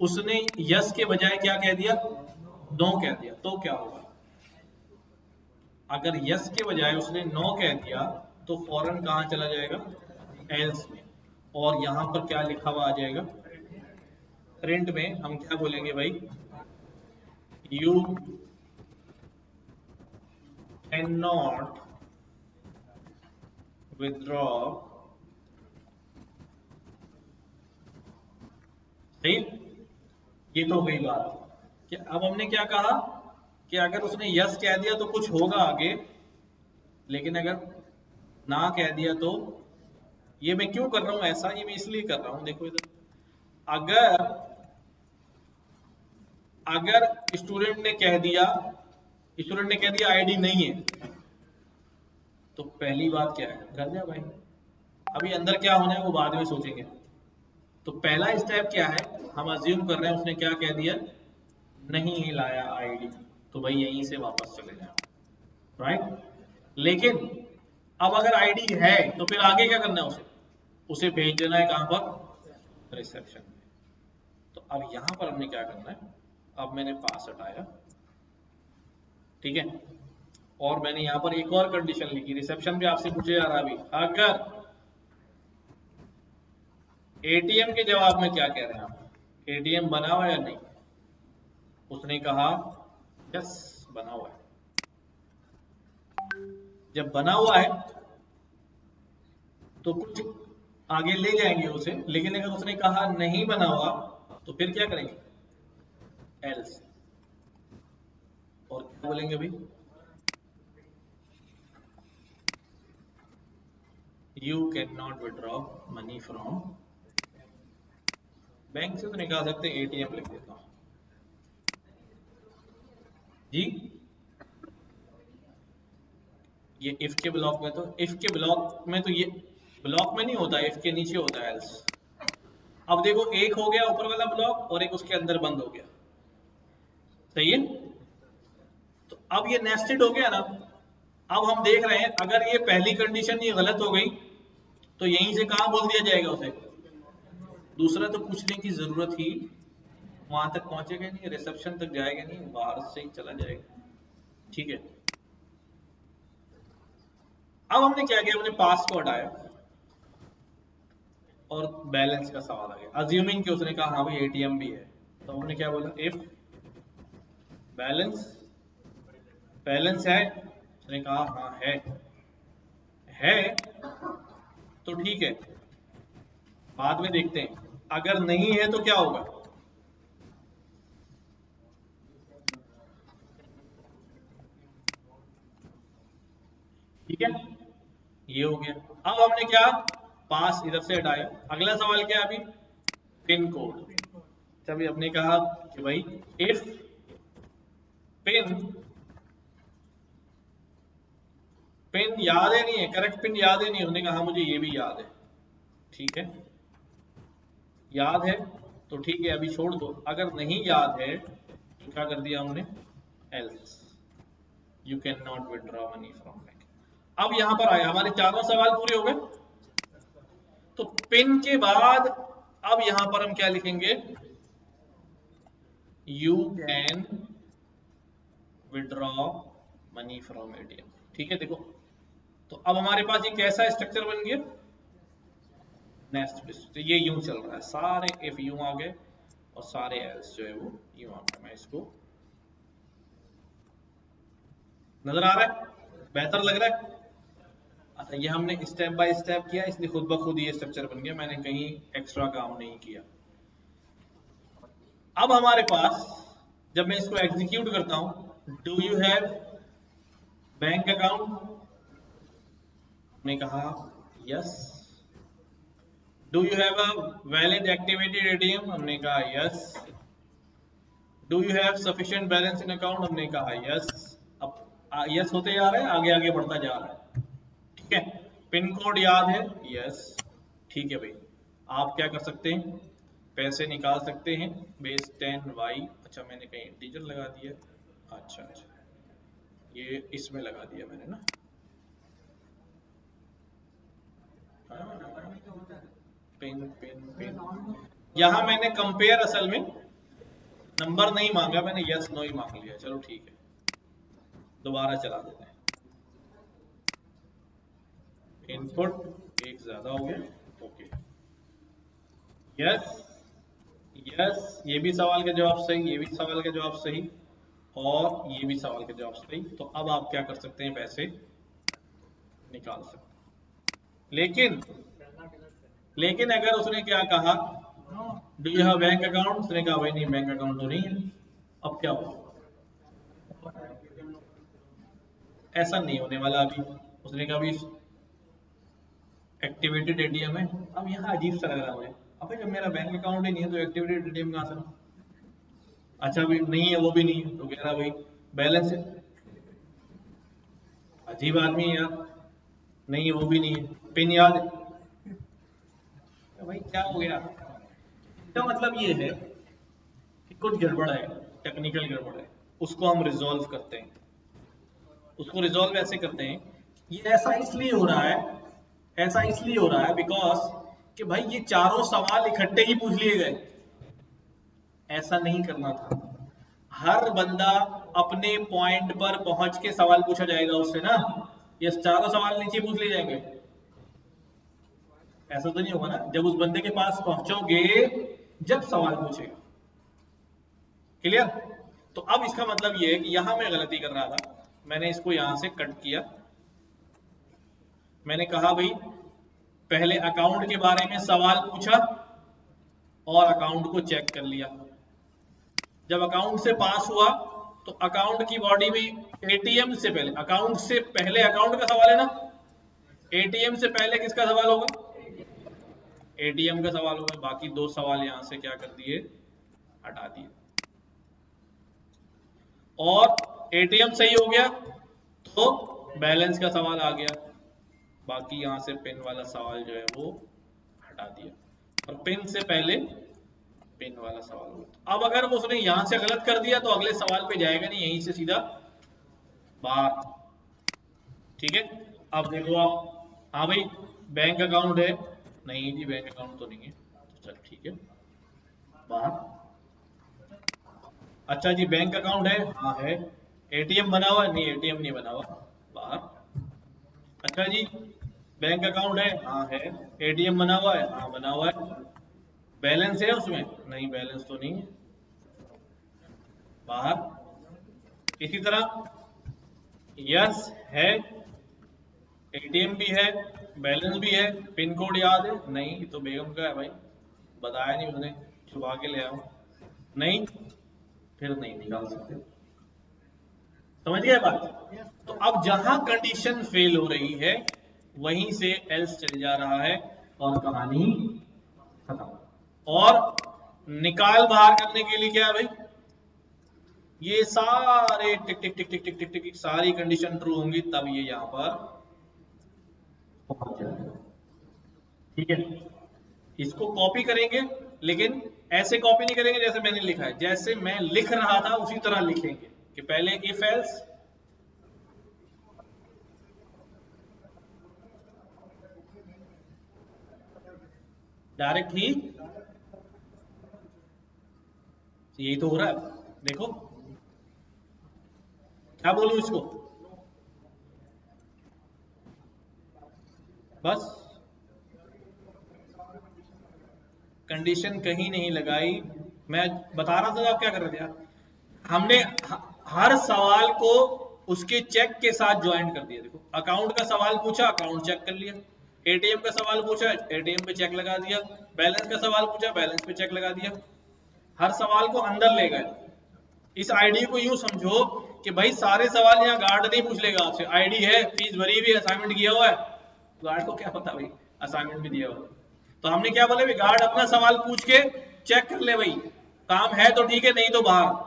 उसने यस के बजाय क्या कह दिया, नो कह दिया, तो क्या होगा। अगर यस के बजाय उसने नो कह दिया तो फौरन कहां चला जाएगा, एल्स में, और यहां पर क्या लिखा हुआ आ जाएगा, प्रिंट में हम क्या बोलेंगे भाई, यू कैन नॉट विथड्रॉ, सही। ये तो हुई बात कि अब हमने क्या कहा कि अगर उसने यस कह दिया तो कुछ होगा आगे, लेकिन अगर ना कह दिया तो, ये मैं क्यों कर रहा हूं ऐसा, ये मैं इसलिए कर रहा हूं, देखो इधर, अगर अगर स्टूडेंट ने कह दिया आईडी नहीं है, तो पहली बात क्या है, कर दिया भाई, अभी अंदर क्या होना है वो बाद में सोचेंगे। तो पहला स्टेप क्या है, हम अज्यूम कर रहे हैं उसने क्या कह दिया, नहीं लाया आईडी, तो भाई यहीं से वापस चले जाओ, राइट। लेकिन अब अगर आईडी है तो फिर आगे क्या करना है, उसे भेज देना है कहां पर, रिसेप्शन में। तो अब यहां पर हमने क्या करना है, अब मैंने पास हटाया, ठीक है, और मैंने यहां पर एक और कंडीशन लिखी, रिसेप्शन पे आपसे पूछे जा रहा अभी, अगर एटीएम के जवाब में क्या कह रहे हैं आप, एटीएम बना हुआ या नहीं, उसने कहा यस बना हुआ है। जब बना हुआ है तो कुछ आगे ले जाएंगे उसे, लेकिन अगर उसने कहा नहीं बना हुआ तो फिर क्या करेंगे, एल्स, और क्या बोलेंगे भाई, you can not withdraw money from, bank से तो निकाल सकते, एटीएम लिख देता हूं जी। ये इफ के ब्लॉक में, तो इफ के ब्लॉक में तो ये ब्लॉक में नहीं होता, इफ के नीचे होता है एल्स। अब देखो, एक हो गया ऊपर वाला ब्लॉक और एक उसके अंदर बंद हो गया, सही है। तो अब ये नेस्टेड हो गया ना। अब हम देख रहे हैं अगर ये पहली कंडीशन ये गलत हो गई तो यहीं से कहां बोल दिया जाएगा उसे, दूसरा तो पूछने की जरूरत ही वहां तक पहुंचेगा नहीं, रिसेप्शन तक जाएगा नहीं, बाहर से ही चला जाएगा, ठीक है। अब हमने क्या किया, हमने पास को हटाया और बैलेंस का सवाल आ गया, अज्यूमिंग कि उसने कहा हाँ भाई एटीएम भी है, तो हमने क्या बोला, इफ बैलेंस, बैलेंस है, उसने कहा हाँ है तो ठीक है, बाद में देखते हैं, अगर नहीं है तो क्या होगा, ठीक है, ये हो गया। अब हमने क्या, पास इधर से हटाया, अगला सवाल क्या है अभी, पिन कोड। तभी हमने कहा कि भाई इफ पिन पिन याद है नहीं है, करेक्ट पिन याद है नहीं, उसने कहा मुझे ये भी याद है, ठीक है, याद है तो ठीक है अभी छोड़ दो, अगर नहीं याद है तो क्या कर दिया हमने, else you can not withdraw money from bank. अब यहां पर आया, हमारे चारों सवाल पूरे हो गए, तो पिन के बाद अब यहां पर हम क्या लिखेंगे, you can withdraw money from ATM, ठीक है। देखो तो अब हमारे पास ये कैसा स्ट्रक्चर बन गया, नेक्स्ट लिस्ट, तो ये यूं चल रहा है, सारे इफ यूं आ गए और सारे एल्स जो है वो यूं आ गए। मैं इसको, नजर आ रहा है, बेहतर लग रहा है। अच्छा ये हमने स्टेप बाय स्टेप किया, इसलिए खुद ब खुद ये स्ट्रक्चर बन गया, मैंने कहीं एक्स्ट्रा काम नहीं किया। अब हमारे पास जब मैं इसको एग्जीक्यूट करता हूं, do you have bank account, हमने कहा yes. Do you have a valid activated ATM, हमने कहा yes. Do you have sufficient balance in account, हमने कहा यस। अब यस होते जा रहे हैं, आगे आगे बढ़ता जा रहा है, ठीक है। पिन कोड याद है, यस, ठीक है भाई। आप क्या कर सकते हैं, पैसे निकाल सकते हैं, बेस 10y, अच्छा मैंने कहीं इंटीजर लगा दिया, अच्छा अच्छा ये इसमें लगा दिया मैंने ना, पिन पिन पिन, यहां मैंने कंपेयर असल में नंबर नहीं मांगा, मैंने यस नो ही मांग लिया, चलो ठीक है, दोबारा चला देते हैं। इनपुट एक ज्यादा हो गया, ओके, यस यस, ये भी सवाल का जवाब सही, ये भी सवाल का जवाब सही, और ये भी सवाल का जवाब सही। तो अब आप क्या कर सकते हैं, पैसे निकाल सकते हैं। लेकिन अगर उसने क्या कहा, do you have bank account, उसने कहा भाई नहीं बैंक अकाउंट तो नहीं है, अब क्या होगा, ऐसा नहीं होने वाला अभी, उसने कहा अभी एक्टिवेटेड एटीएम है। अब यहाँ अजीब सा लग रहा है मुझे, अब जब मेरा बैंक अकाउंट ही नहीं है तो एक्टिवेटेड एटीएम कहां से, अच्छा भाई नहीं है, वो भी नहीं है, तो कह रहा भाई बैलेंस है, अजीब आदमी है यार, नहीं है वो भी नहीं है, पिन याद है, भाई क्या हो गया। इसका मतलब ये है कि कुछ गड़बड़ है, टेक्निकल गड़बड़ है, उसको हम रिजॉल्व करते हैं। उसको रिजॉल्व ऐसे करते हैं, ये ऐसा इसलिए हो रहा है, ऐसा इसलिए हो रहा है बिकॉज कि भाई ये चारों सवाल इकट्ठे ही पूछ लिए गए, ऐसा नहीं करना था। हर बंदा अपने पॉइंट पर पहुंच के सवाल पूछा जाएगा उससे ना, ये चारों सवाल नीचे पूछ लिए जाएंगे, ऐसा तो नहीं होगा ना, जब उस बंदे के पास पहुंचोगे जब सवाल पूछेगा, क्लियर। तो अब इसका मतलब ये है कि यहां मैं गलती कर रहा था, मैंने इसको यहां से कट किया, मैंने कहा भाई पहले अकाउंट के बारे में सवाल पूछा और अकाउंट को चेक कर लिया, जब अकाउंट से पास हुआ तो अकाउंट की बॉडी में एटीएम से पहले, अकाउंट से पहले अकाउंट का सवाल है ना, एटीएम से पहले किसका सवाल होगा, एटीएम का सवाल होगा, बाकी दो सवाल यहां से क्या कर दिए, हटा दिए, और एटीएम सही हो गया तो बैलेंस का सवाल आ गया, बाकी यहां से पिन वाला सवाल जो है वो हटा दिया, और पिन से पहले पिन वाला सवाल होगा। अब अगर वो उसने यहां से गलत कर दिया तो अगले सवाल पे जाएगा नहीं, यहीं से सीधा बाहर, ठीक है। अब देखो आप, हाँ भाई बैंक अकाउंट है, नहीं जी बैंक अकाउंट तो नहीं है, तो चल ठीक है बाहर। अच्छा जी बैंक अकाउंट है, हाँ है। एटीएम बना हुआ है, नहीं एटीएम नहीं बना हुआ, बाहर। अच्छा जी बैंक अकाउंट है, हाँ है। एटीएम बना हुआ है, हाँ बना हुआ है। बैलेंस है उसमें, नहीं बैलेंस तो नहीं है, बाहर। इसी तरह यस है, एटीएम भी है, बैलेंस भी है, पिन कोड याद है, नहीं ये तो बेगम का है भाई, बताया नहीं उसने, छुपा के ले आओ, नहीं, फिर नहीं निकाल सकते, समझ गए बात। तो अब जहां कंडीशन फेल हो रही है वहीं से एल्स चल जा रहा है और कहानी खत्म। और निकाल बाहर करने के लिए क्या है भाई, ये सारे टिक टिक टिक टिक टिक टिक टिक सारी कंडीशन ट्रू होंगी तब ये यहां पर पहुंच जाएगा। ठीक है, इसको कॉपी करेंगे, लेकिन ऐसे कॉपी नहीं करेंगे जैसे मैंने लिखा है, जैसे मैं लिख रहा था उसी तरह लिखेंगे कि पहले इफ एल्स, डायरेक्ट ही, यही तो हो रहा है। देखो क्या बोलूं इसको, बस कंडीशन कहीं नहीं लगाई। मैं बता रहा था, आप क्या कर रहे थे यार, हमने हर सवाल को उसके चेक के साथ ज्वाइन कर दिया। देखो अकाउंट का सवाल पूछा, अकाउंट चेक कर लिया, एटीएम का सवाल पूछा, एटीएम पे चेक लगा दिया, बैलेंस का सवाल पूछा, बैलेंस पे चेक लगा दिया। हर सवाल को अंदर ले गए। इस आईडी को यूं समझो कि भाई सारे सवाल यहाँ गार्ड नहीं पूछ लेगा आपसे, आईडी है, फीस भरी हुई, असाइनमेंट किया हुआ है, गार्ड को क्या पता भाई असाइनमेंट भी दिया हुआ। तो हमने क्या बोले, गार्ड अपना सवाल पूछ के चेक कर ले, भाई काम है तो ठीक है, नहीं तो बाहर।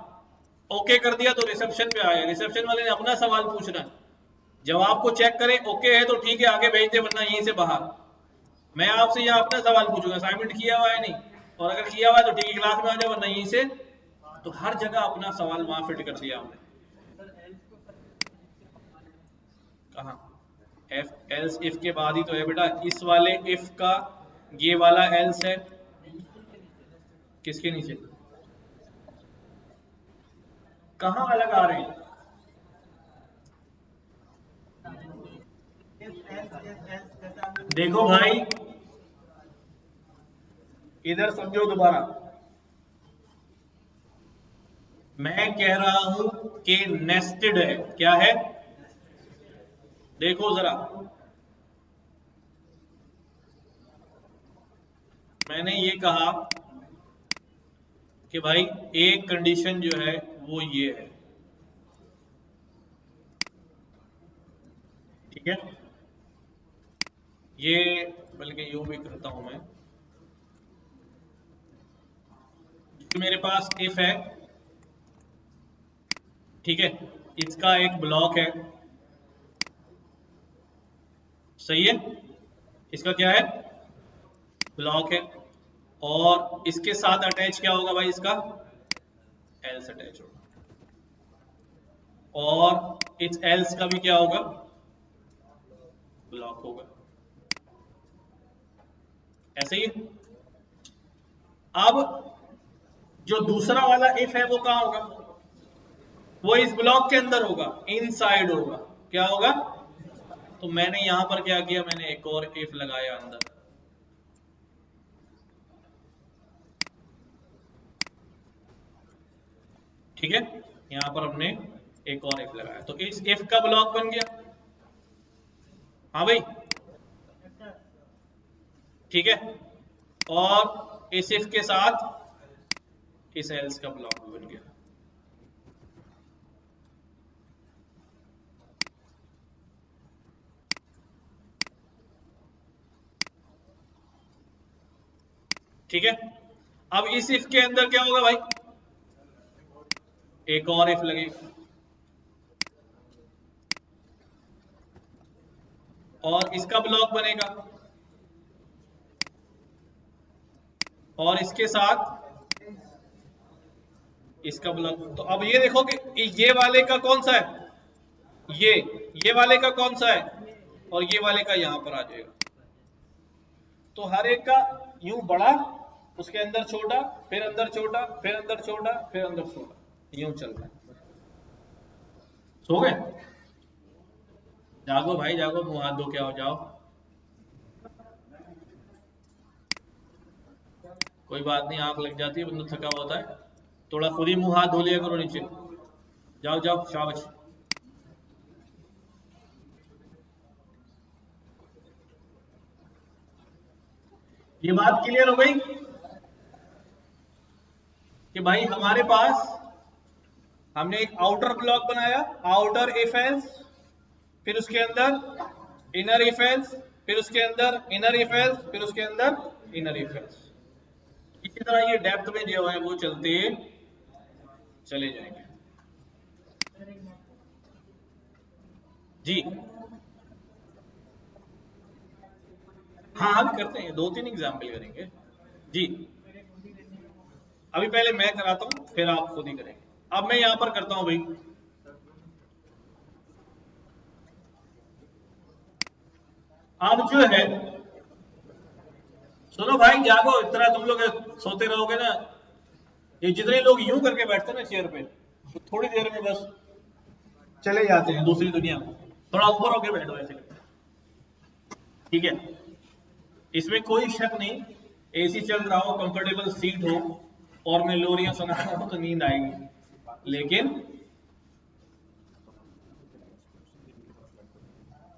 ओके कर दिया तो रिसेप्शन पे आया, रिसेप्शन वाले ने अपना सवाल पूछना है, जवाब को चेक करें, ओके है तो ठीक है आगे भेज दे, वरना यहीं से बाहर। मैं आपसे यहाँ अपना सवाल पूछूंगा, असाइनमेंट किया हुआ है नहीं, और अगर किया हुआ है तो ठीक है क्लास में आ जाए, वरना यहीं से। तो हर जगह अपना सवाल वहां फिट कर दिया हमने। कहा एफ एल्स इफ के बाद ही तो है बेटा, इस वाले इफ का ये वाला एल्स है, किसके नीचे, कहां अलग आ रहे हैं। देखो भाई इधर समझो दोबारा, मैं कह रहा हूं कि नेस्टेड है, क्या है, देखो जरा, मैंने ये कहा कि भाई एक कंडीशन जो है वो ये है, ठीक है, ये बल्कि यूं भी करता हूं मैं, मेरे पास इफ है, ठीक है, इसका एक ब्लॉक है, सही है, इसका क्या है, ब्लॉक है, और इसके साथ अटैच क्या होगा भाई, इसका एल्स अटैच होगा, और इस एल्स का भी क्या होगा, ब्लॉक होगा, ऐसे ही। अब जो दूसरा वाला इफ है वो कहां होगा, वो इस ब्लॉक के अंदर होगा, इनसाइड होगा, क्या होगा। तो मैंने यहां पर क्या किया, मैंने एक और इफ लगाया अंदर, ठीक है, यहां पर हमने एक और इफ लगाया, तो इस इफ का ब्लॉक बन गया। हाँ भाई, ठीक है, और इस इफ के साथ इस एल्स का ब्लॉक भी बन गया। ठीक है, अब इस इफ के अंदर क्या होगा भाई, एक और इफ लगेगा, और इसका ब्लॉक बनेगा, और इसके साथ इसका ब्लॉक। तो अब ये देखो कि ये वाले का कौन सा है, ये वाले का कौन सा है, और ये वाले का यहां पर आ जाएगा। तो हर एक का यूं बड़ा, उसके अंदर छोटा, फिर अंदर छोटा, फिर अंदर छोटा, फिर अंदर छोटा, यूं चल रहा है। सो गए, जागो भाई जागो, मुंह हाथ धो के आओ, जाओ, कोई बात नहीं, आंख लग जाती है, बंदा थका हुआ होता है, थोड़ा खुद ही मुंह हाथ धो लिया करो नीचे, जाओ जाओ शाबाश। ये बात क्लियर हो गई कि भाई हमारे पास, हमने एक आउटर ब्लॉक बनाया, आउटर इफ एल्स, फिर उसके अंदर इनर इफ एल्स, फिर उसके अंदर इनर इफ एल्स, फिर उसके अंदर इनर इफ एल्स। इसी तरह ये डेप्थ में जो है वो चलते चले जाएंगे। जी हाँ अभी करते हैं, 2-3 एग्जाम्पल करेंगे जी। अभी पहले मैं कराता हूँ फिर आप खुद ही करेंगे। अब मैं यहाँ पर करता हूँ भाई, अब जो है सुनो भाई जागो, इतना तुम लोग सोते रहोगे ना, ये जितने लोग यूं करके बैठते हैं ना चेयर पे, तो थोड़ी देर में बस चले जाते हैं दूसरी दुनिया में। थोड़ा ऊपर होके बैठो ऐसे, ठीक है? इसमें कोई शक नहीं, एसी चल रहा हो, कंफर्टेबल सीट हो और मैं लोरियां सुना रहा हूं तो नींद आएगी, लेकिन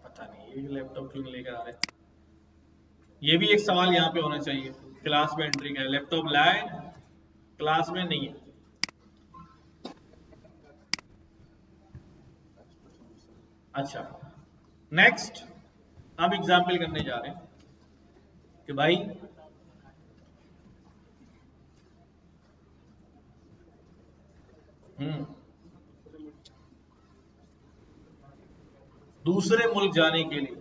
पता नहीं ये लैपटॉप क्यों नहीं लेकर आ रहे। ये भी एक सवाल यहाँ पे होना चाहिए, क्लास में एंट्री का लैपटॉप लाए, क्लास में नहीं है। अच्छा नेक्स्ट, अब एग्जाम्पल करने जा रहे हैं कि भाई दूसरे मुल्क जाने के लिए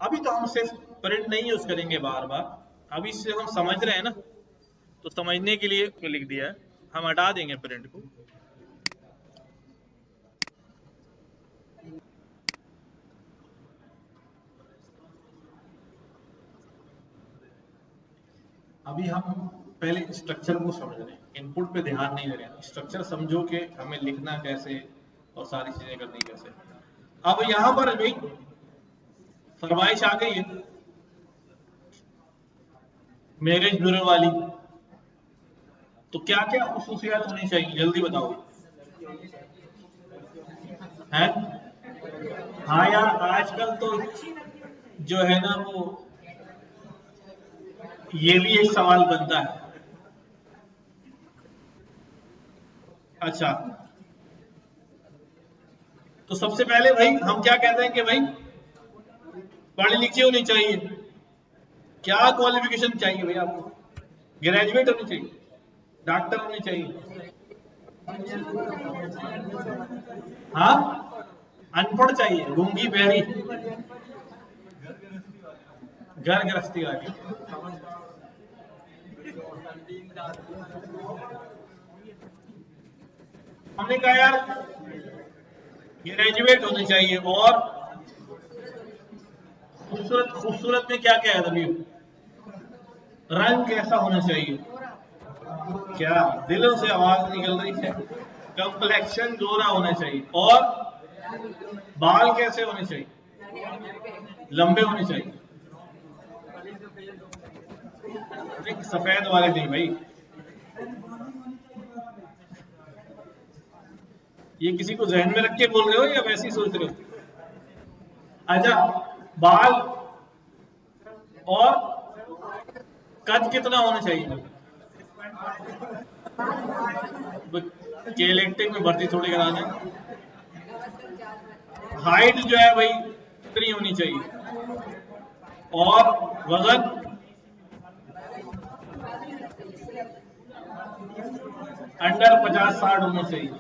अभी तो हम सिर्फ प्रिंट नहीं यूज करेंगे बार बार, अभी इससे हम समझ रहे हैं ना, तो समझने के लिए को लिख दिया है, हम हटा देंगे प्रिंट को। अभी हम पहले स्ट्रक्चर को समझ रहे हैं, इनपुट पे ध्यान नहीं दे रहे हैं, स्ट्रक्चर समझो कि हमें लिखना कैसे और सारी चीजें करनी कैसे। अब यहां पर भी फरमाइश आ गई है मैरिज ब्यूरो वाली, तो क्या क्या खसूसियात होनी चाहिए जल्दी बताओ हैं? हाँ यार आजकल तो जो है ना वो, ये भी एक सवाल बनता है। अच्छा तो सबसे पहले भाई हम क्या कहते हैं कि भाई पढ़े लिखे होनी चाहिए। क्या क्वालिफिकेशन चाहिए भाई आपको? ग्रेजुएट होनी चाहिए, डॉक्टर होनी चाहिए, हाँ अनपढ़ चाहिए, गूंगी बहरी, घर गृहस्थी वाली। हमने कहा यार ग्रेजुएट होने चाहिए, और खूबसूरत, खूबसूरत में क्या क्या है तभी, रंग कैसा होना चाहिए, क्या दिलों से आवाज निकल रही है, कंप्लेक्शन गोरा होना चाहिए, और बाल कैसे होने चाहिए, लंबे होने चाहिए, सफेद वाले नहीं भाई, ये किसी को जहन में रख के बोल रहे हो या वैसे ही सोच रहे हो? अच्छा बाल और कद कितना होना चाहिए? के इलेक्टिव में भर्ती थोड़ी कराना है। हाइट जो है भाई कितनी होनी चाहिए, और वजन अंडर 50-60 होना चाहिए,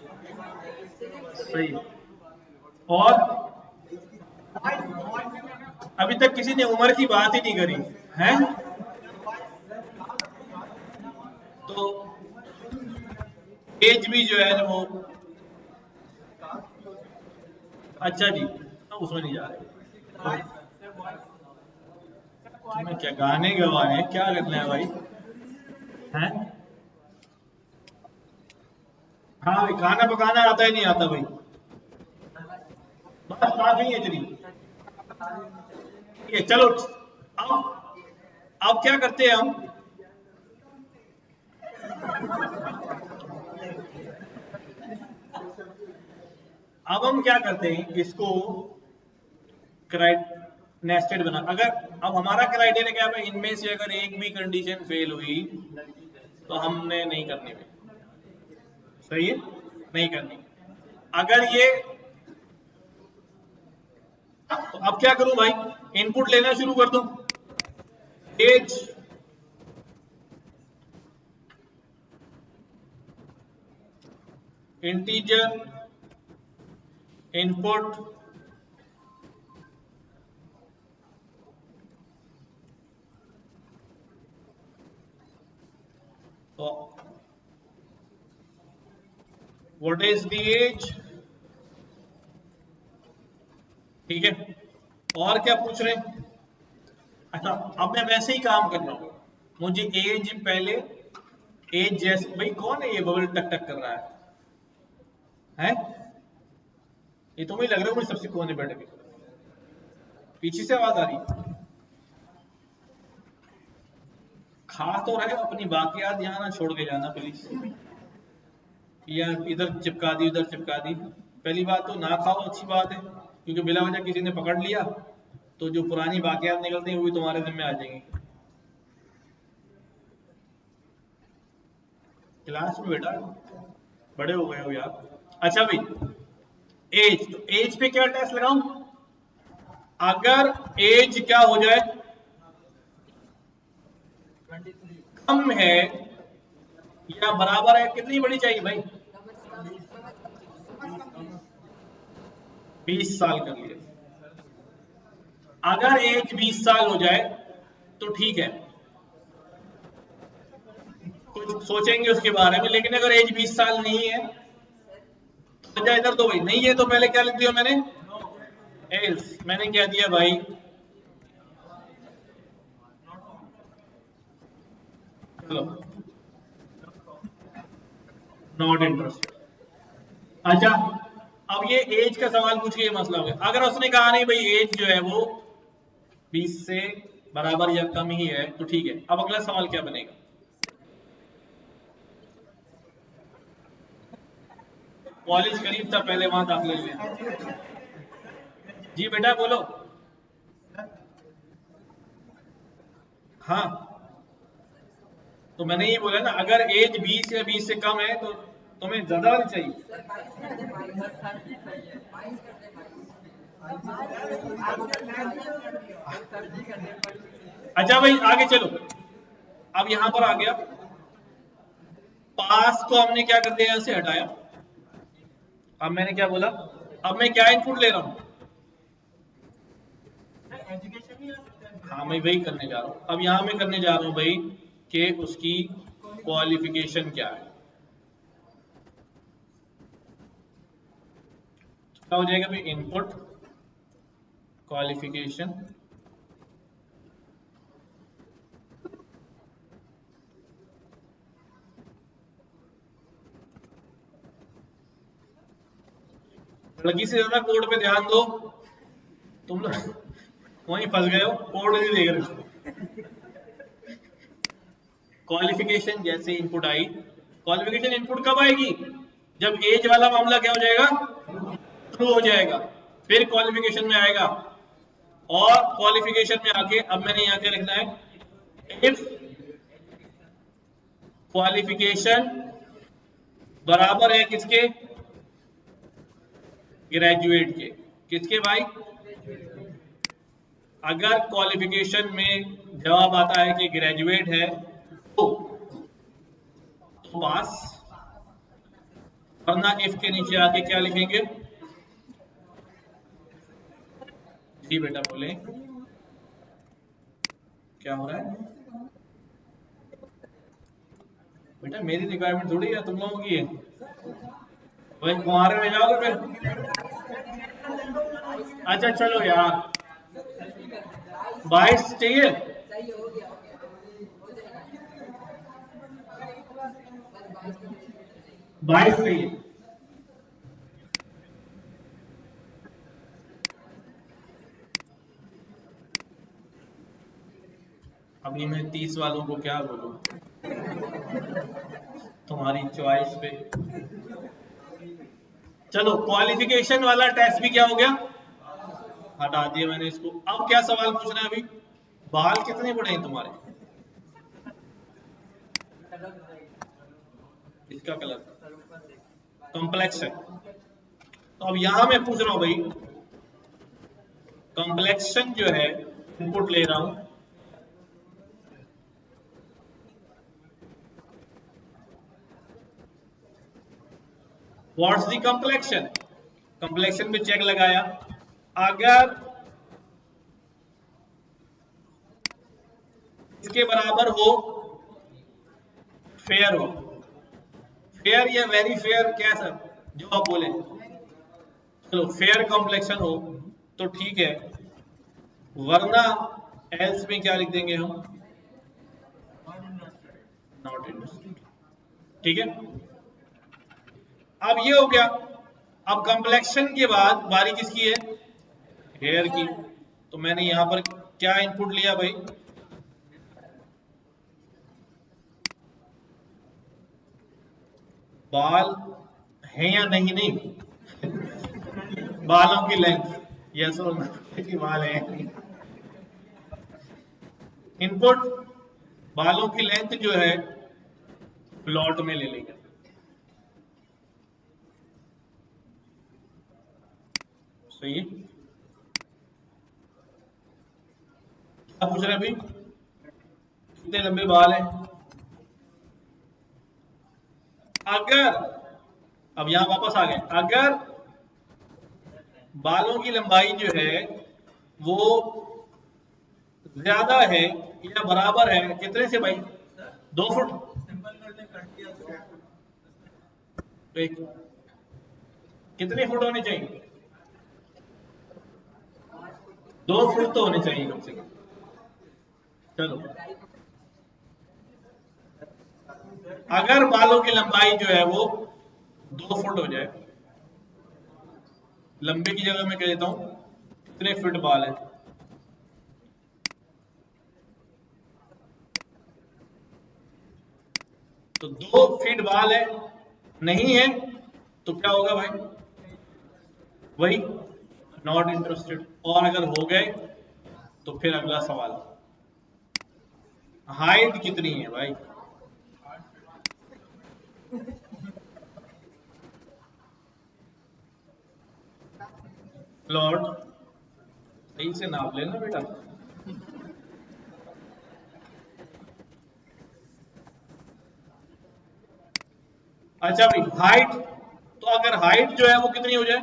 सही। और अभी तक किसी ने उम्र की बात ही नहीं करी है, तो एज भी जो है वो, अच्छा जी हम उसमें नहीं जा रहे। तुम्हें क्या गाने गवाने हैं, क्या करना है भाई हैं? हाँ भाई खाना पकाना आता ही नहीं आता भाई, बस बात ही है इतनी, ठीक है चलो। अब क्या करते हैं हम, अब हम क्या करते हैं इसको नेस्टेड बना, अगर अब हमारा क्राइटेरिया क्या है, इनमें से अगर एक भी कंडीशन फेल हुई तो हमने नहीं करनी भाई, सही है नहीं करनी। अगर ये, तो अब क्या करूं भाई, इनपुट लेना शुरू कर दो। एज, इंटीजर इनपुट, तो व्हाट इज द एज, ठीक है। और क्या पूछ रहे हैं? अच्छा, अब मैं वैसे ही काम कर रहा हूं, मुझे एज पहले, एज जैसे, भाई कौन है ये बबल टक टक कर रहा है? ये तो मुझे लग रहा है मुझे सबसे कोने बैठ के पीछे से आवाज आ रही है। खा तो रहे हो, अपनी बाकियात यहाँ ना छोड़ के जाना प्लीज, या इधर चिपका दी उधर चिपका दी। पहली बात तो ना खाओ, अच्छी बात है, क्योंकि बिला वजह किसी ने पकड़ लिया तो जो पुरानी बाकियात निकलती हैं वो भी तुम्हारे जिम्मे आ जाएंगी। क्लास में बेटा बड़े हो गए हो यार। अच्छा भाई, एज, तो एज पे क्या टेस्ट लगाऊं? अगर एज क्या हो जाए, 23 कम है या बराबर है, कितनी बड़ी चाहिए भाई? 20 साल कर लिए। अगर एज 20 साल हो जाए तो ठीक है, कुछ सोचेंगे उसके बारे में, लेकिन अगर एज 20 साल नहीं है तो जा इधर दो भाई, नहीं है तो पहले क्या लिख दिया मैंने? एल्स। मैंने क्या दिया भाई? चलो, नॉट इंटरेस्टेड। अच्छा, अब ये एज का सवाल पूछ के ये मसला हो गया। अगर उसने कहा नहीं भाई एज जो है वो 20 से बराबर या कम ही है तो ठीक है। अब अगला सवाल क्या बनेगा? कॉलेज करीब था, पहले वहां दाखिले लें। जी बेटा बोलो। हाँ, तो मैंने ये बोला ना, अगर एज 20 या 20 से कम है तो तुम्हें ज्यादा वाली चाहिए। अच्छा भाई आगे चलो, अब यहां पर आ गया, पास को हमने क्या कर दिया, यहां से हटाया। अब मैंने क्या बोला, अब मैं क्या इनपुट ले रहा हूं? एजुकेशन ही आ सकता है। हाँ मैं वही करने जा रहा हूं। अब यहां मैं करने जा रहा हूं भाई कि उसकी क्वालिफिकेशन क्या है। क्या हो जाएगा भाई? इनपुट क्वालिफिकेशन, लड़की से ज्यादा कोड पे ध्यान दो, तुम लोग वहीं फंस गए हो, कोड नहीं देख रहे हो। क्वालिफिकेशन जैसे इनपुट आई, क्वालिफिकेशन इनपुट कब आएगी? जब एज वाला मामला क्या हो जाएगा? ट्रू हो जाएगा, फिर क्वालिफिकेशन में आएगा। और क्वालिफिकेशन में आके अब मैंने यहां क्या लिखना है? इफ क्वालिफिकेशन बराबर है किसके? ग्रेजुएट के। किसके भाई? अगर क्वालिफिकेशन में जवाब आता है कि ग्रेजुएट है तो पास, वरना इफ के नीचे आके क्या लिखेंगे? जी बेटा बोले, क्या हो रहा है बेटा? मेरी रिक्वायरमेंट थोड़ी है, तुम लोगों की है। भाई कुंवारे में जाओगे फिर? अच्छा चलो यार, 22 चाहिए। 22 चाहिए। अभी मैं 30 वालों को क्या बोलूं, तुम्हारी चॉइस पे। चलो क्वालिफिकेशन वाला टेस्ट भी क्या हो गया? हटा दिया मैंने इसको। अब क्या सवाल पूछना है अभी? बाल कितने बड़े हैं तुम्हारे? इसका कलर कॉम्प्लेक्स है। तो अब यहां मैं पूछ रहा हूं भाई, कॉम्प्लेक्शन जो है इनपुट ले रहा हूं, व्हाट्स द कॉम्प्लेक्शन, कॉम्प्लेक्शन पे चेक लगाया, अगर इसके बराबर हो, फेयर हो, फेयर या वेरी फेयर, क्या सर जो आप बोले, चलो फेयर कॉम्प्लेक्शन हो तो ठीक है, वरना एल्स में क्या लिख देंगे हम, नॉट इंटरेस्टेड। ठीक है, अब ये हो गया। अब कॉम्प्लेक्शन के बाद बारी किसकी है, हेयर की। तो मैंने यहां पर क्या इनपुट लिया भाई, बाल है या नहीं, नहीं बालों की लेंथ, यस और नो कि बाल है, इनपुट बालों की लेंथ जो है प्लॉट में ले लेंगे। सही है, क्या पूछ रहे हैं अभी, कितने लंबे बाल हैं। अगर अब यहां वापस आ गए, अगर बालों की लंबाई जो है वो ज्यादा है या बराबर है, कितने से भाई, 2 फुट, तो कितने फुट होने चाहिए, 2 फुट तो होने चाहिए कम से कम। चलो, अगर बालों की लंबाई जो है वो 2 फुट हो जाए, लंबे की जगह मैं कह देता हूं कितने फीट बाल है, तो 2 फीट बाल है, नहीं है तो क्या होगा भाई, वही नॉट इंटरेस्टेड। और अगर हो गए तो फिर अगला सवाल, हाइट कितनी है भाई, प्लॉट सही से नाप लेना बेटा। अच्छा भाई हाइट, तो अगर हाइट जो है वो कितनी हो जाए,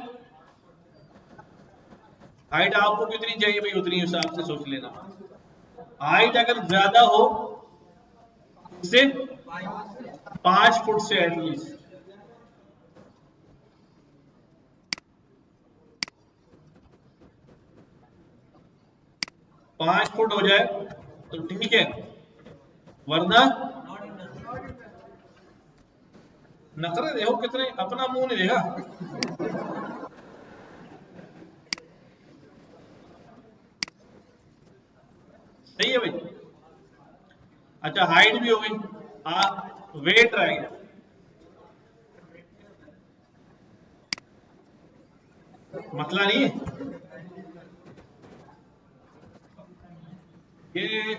हाइट आपको कितनी चाहिए भाई, उतनी हिसाब से सोच लेना। हाइट अगर ज्यादा हो इससे 5 फुट से एटलीस्ट, पांच फुट हो जाए तो ठीक है, वरना नखरे देखो कितने, अपना मुंह नहीं देखा। सही है भाई। अच्छा हाइट भी हो गई, वेट रह गया, मसला नहीं है ये,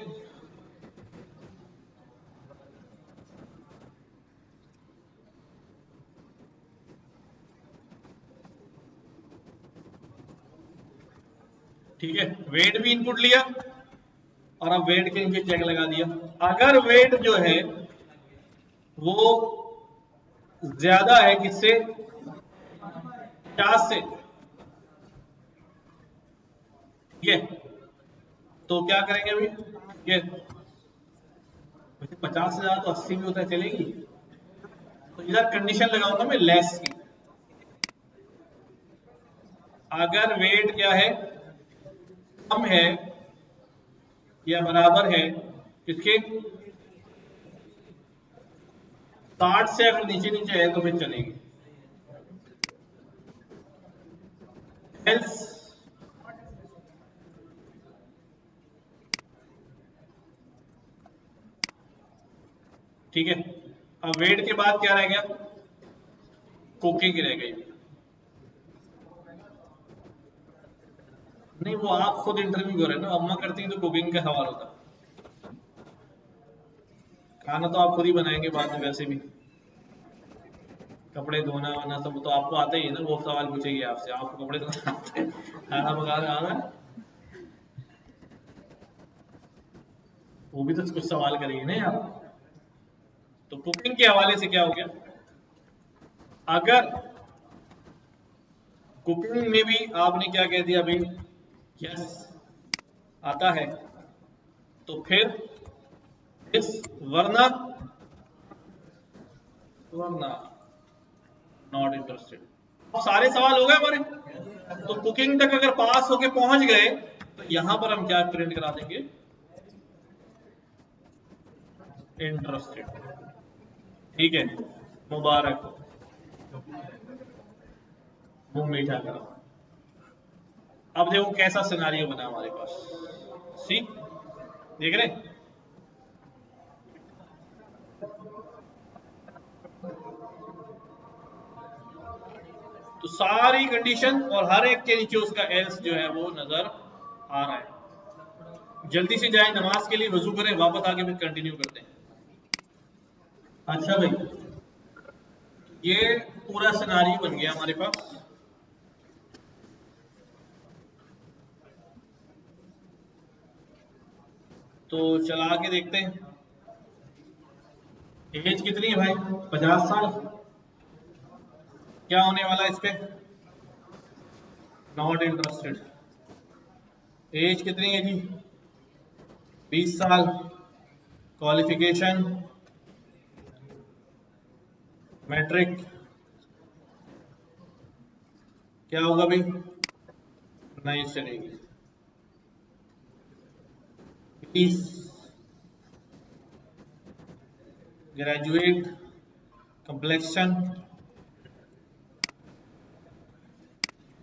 ठीक है, वेट भी इनपुट लिया और अब वेट के नीचे चेक लगा दिया। अगर वेट जो है वो ज्यादा है किससे, 50 से, ठीक है, तो क्या करेंगे अभी, ये 50 से ज्यादा तो 80 भी होता है, चलेगी, तो इधर कंडीशन लगाऊंगा मैं लेस की। अगर वेट क्या है, कम है या बराबर है किसके, 60 से अगर नीचे नीचे है तो फिर चलेगी, एल्स ठीक है। अब वेट के बाद क्या रह गया, कुकिंग रह गई। नहीं वो आप खुद इंटरव्यू कर रहे हैं ना, अम्मा करती हैं तो कुकिंग का सवाल होता, खाना तो आप खुद ही बनाएंगे बाद में, वैसे भी कपड़े धोना वाना सब तो आपको आता ही है ना, वो सवाल पूछेगी आपसे, आपको कपड़े धोना आते हैं, खाना पकाना आता है, वो भी तो कुछ सवाल करेंगे ना यार। तो कुकिंग के हवाले से क्या हो गया, अगर कुकिंग में भी आपने क्या कह दिया भाई, यस आता है, तो फिर इस वरना वरना नॉट इंटरेस्टेड। अब सारे सवाल हो गए हमारे। तो कुकिंग तक अगर पास होके पहुंच गए तो यहां पर हम क्या प्रिंट करा देंगे, इंटरेस्टेड। ठीक है, मुबारक हो, मुंह मीठा करो। अब देखो कैसा सिनारियो बना हमारे पास, सी देख रहे हैं? तो सारी कंडीशन और हर एक के नीचे उसका एल्स जो है वो नजर आ रहा है। जल्दी से जाए नमाज के लिए, वजू करें, वापस आके फिर कंटिन्यू करते हैं। अच्छा भाई, ये पूरा सिनारियो बन गया हमारे पास। तो चला के देखते हैं, एज कितनी है भाई, 50 साल। क्या होने वाला है इस पे, नॉट इंटरेस्टेड। एज कितनी है जी, 20 साल। Qualification matric. क्या होगा भाई, नहीं चलेगी। 20 ग्रेजुएट, कंप्लेक्शन